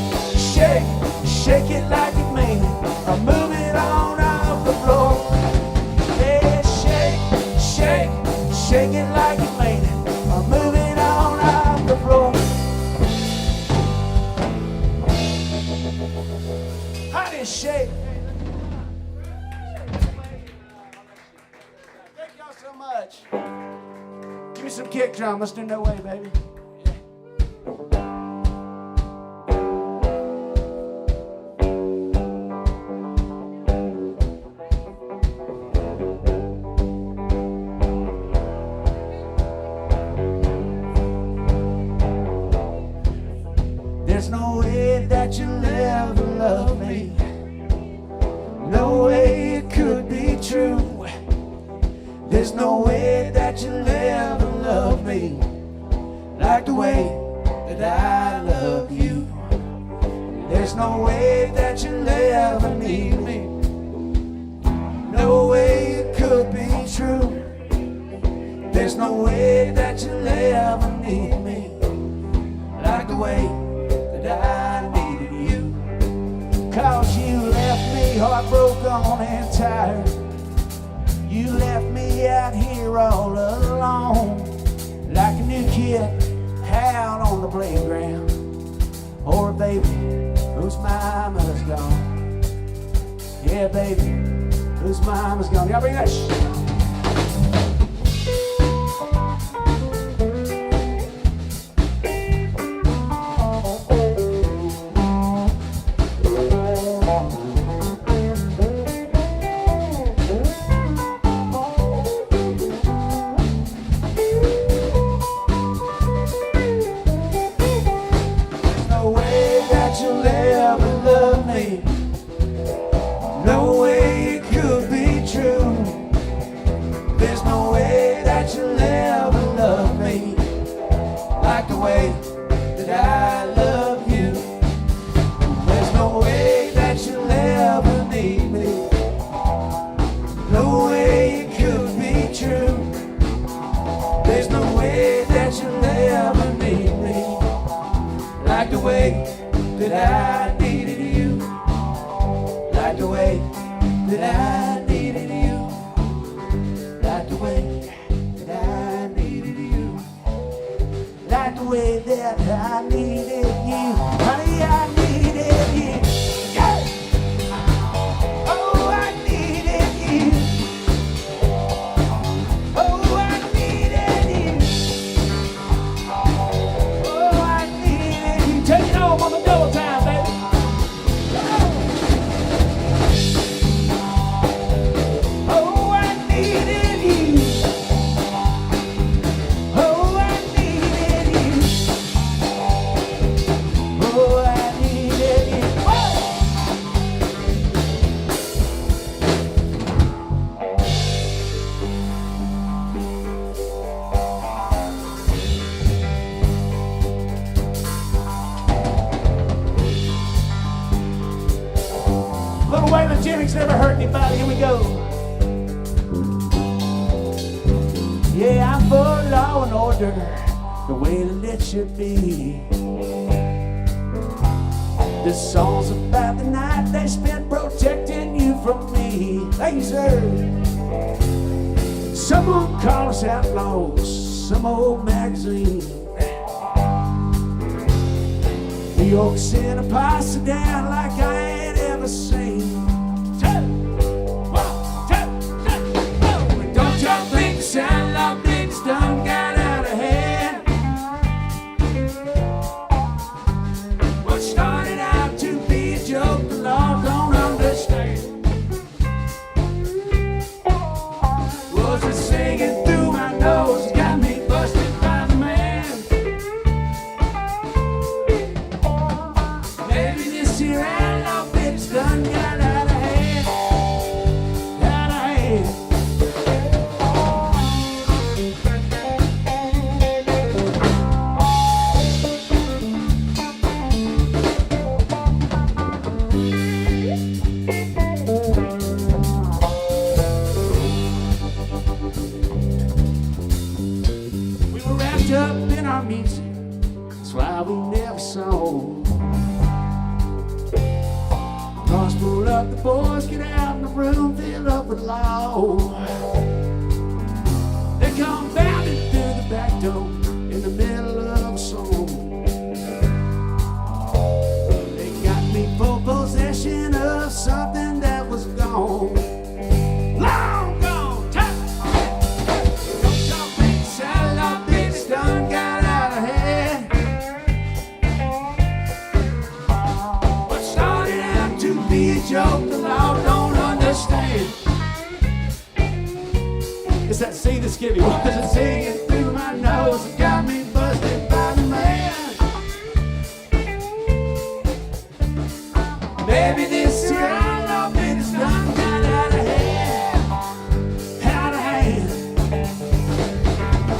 shake, shake it like you mean it. I'm moving on off the floor. Yeah, shake, shake, shake it like you mean it. I'm moving on off the floor. Honey, shake. Thank y'all so much. Give me some kick drum. Let's do No Way, baby. There's no way that you'll ever love me. No way it could be true. There's no way that you'll ever love me like the way that I love you. There's no way that you'll ever need me. No way it could be true. There's no way that you'll ever need me like the way that I needed you. 'Cause you left me heartbroken and tired. You left me out here all alone, like a new kid out on the playground, or a baby whose mama's gone. Yeah, baby, whose mama's gone. Y'all bring that shit. Never hurt anybody. Here we go. Yeah, I'm for law and order, the way that it should be. This song's about the night they spent protecting you from me. Thank you, sir. Someone call us outlaws, some old magazine. New York sent a posse down like I ain't ever seen. Sound like things done got out of hand. What started out to be a joke, the law don't understand. Was it singing through my nose, got me busted by the man. Maybe this here outlaw bitch done got out of hand. boys get out in the room filled up with law. They come bounding through the back door in the middle of a song. They got me full possession of something that was gone. Long gone, time. Don't y'all think Saddle Bitch done got out of hand? What started out to be a joke the law don't understand. It's that scene that Skippy wasn't singing through my nose. It got me busted by the man. Maybe this here I love it is done got out of hand. Out of hand.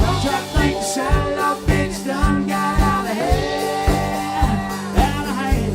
Don't y'all think this I love it is done got out of hand. Out of hand.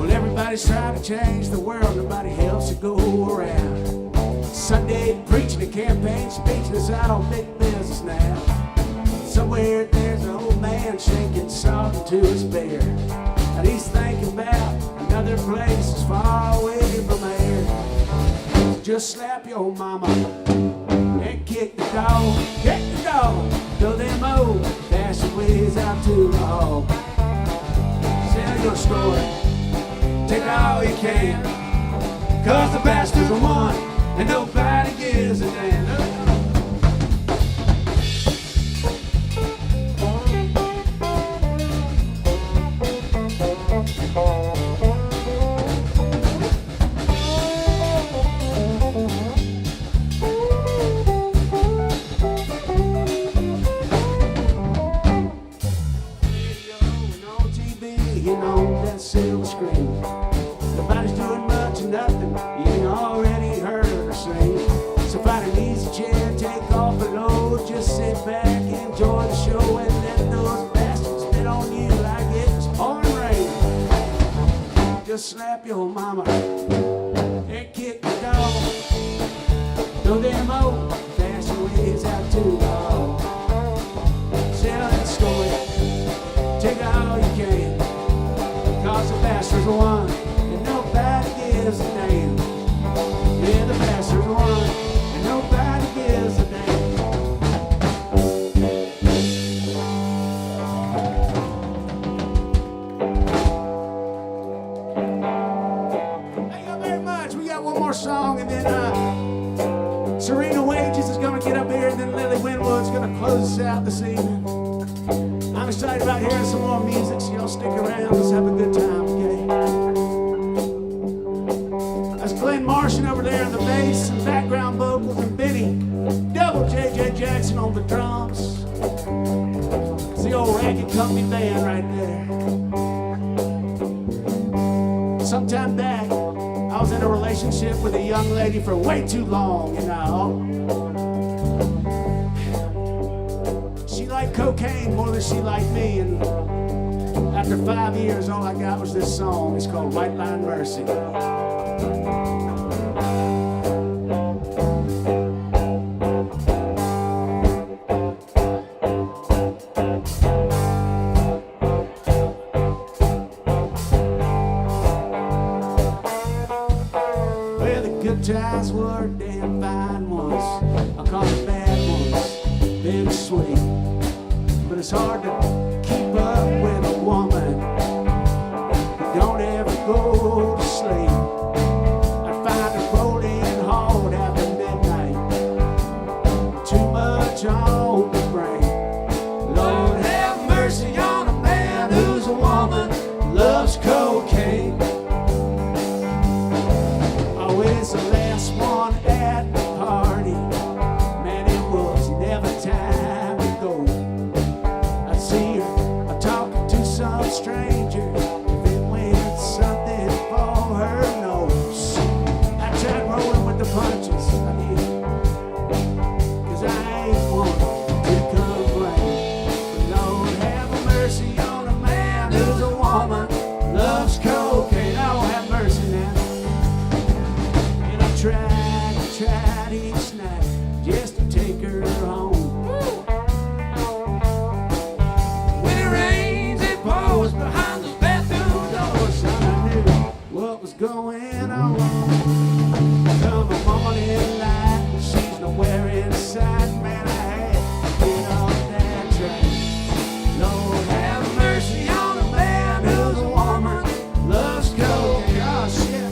Everybody's trying to change the world, nobody helps to go around. Sunday preaching a campaign speech that's out on big business now. Somewhere there's an old man shaking salt into his beer, and he's thinking about another place as far away from here. Just slap your mama and kick the dog, till them old fashioned ways out to the hall. Tell your story, take all you can, 'cause the bastards are one and nobody gives a damn. You know that silver screen. Nobody's doing much of nothing. You ain't already heard or seen. So find an easy chair, take off the load, just sit back, enjoy the show, and let those bastards spit on you like it's pouring rain. Just slap your mama and kick the dog. Throw them old fashioned ways out to the hall. Tell that story, take all you can. 'Cause the bastards are one, and nobody gives a damn. Yeah, the bastards are one, and nobody gives a damn. Thank you very much. We got one more song, and then Serena Wages is going to get up here, and then Lily Winwood's going to close us out this evening. I'm excited about hearing some more music, so y'all stick around. Let's have a good time, okay? That's Glenn Martian over there on the bass and background vocals, and Benny Double J.J. Jackson on the drums. It's the old Ragged Company band right there. Sometime back, I was in a relationship with a young lady for way too long, you know. She liked cocaine more than she liked me, and after 5 years, all I got was this song. It's called White Line Mercy. Well, the good times were damn fine ones. I call it bad ones, big sweet. But it's hard to keep up with a woman who don't ever go to sleep. I find her rolling hard after midnight, too much on the brain. Lord have mercy on a man who's a woman loves cocaine. Always the last one at the party. Man, it was never time to go. I'd see her talking to some stranger, if it went something for her nose. I tried rolling with the punches, I did, 'cause I ain't one to complain. But Lord have mercy on a man who's a woman loves cocaine. Oh, have mercy now. And I tried each night just to take her home. When it rains, it pours behind the bathroom doors. I knew what was going on. Come a morning light, she's nowhere in sight. Man, I had to get off that train. Lord have mercy on a man who's a woman loves cocaine. Oh, shit.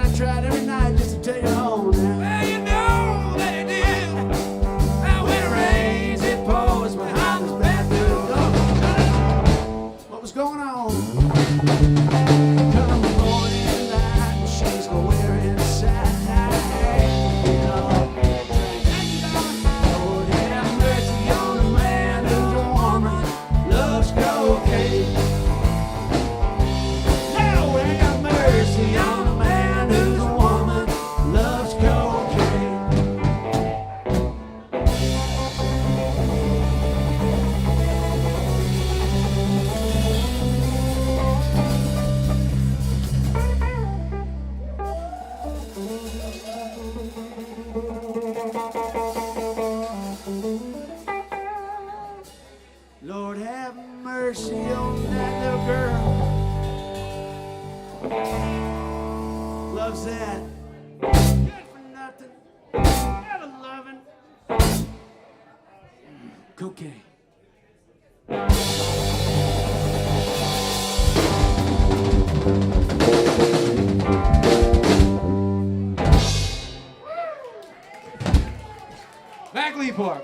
I tried every night just to take her home now. Well, you know that it did. Now when it rains, it pours behind this bathroom door. What was going on? Come the morning light, she's nowhere in sight. Get off that train. Lord have mercy on a man who's a woman loves cocaine. Lord have mercy on a man who's a woman loves cocaine. Lord have mercy on that little girl. Loves that good for nothing, never loving cocaine. Back Lee Park.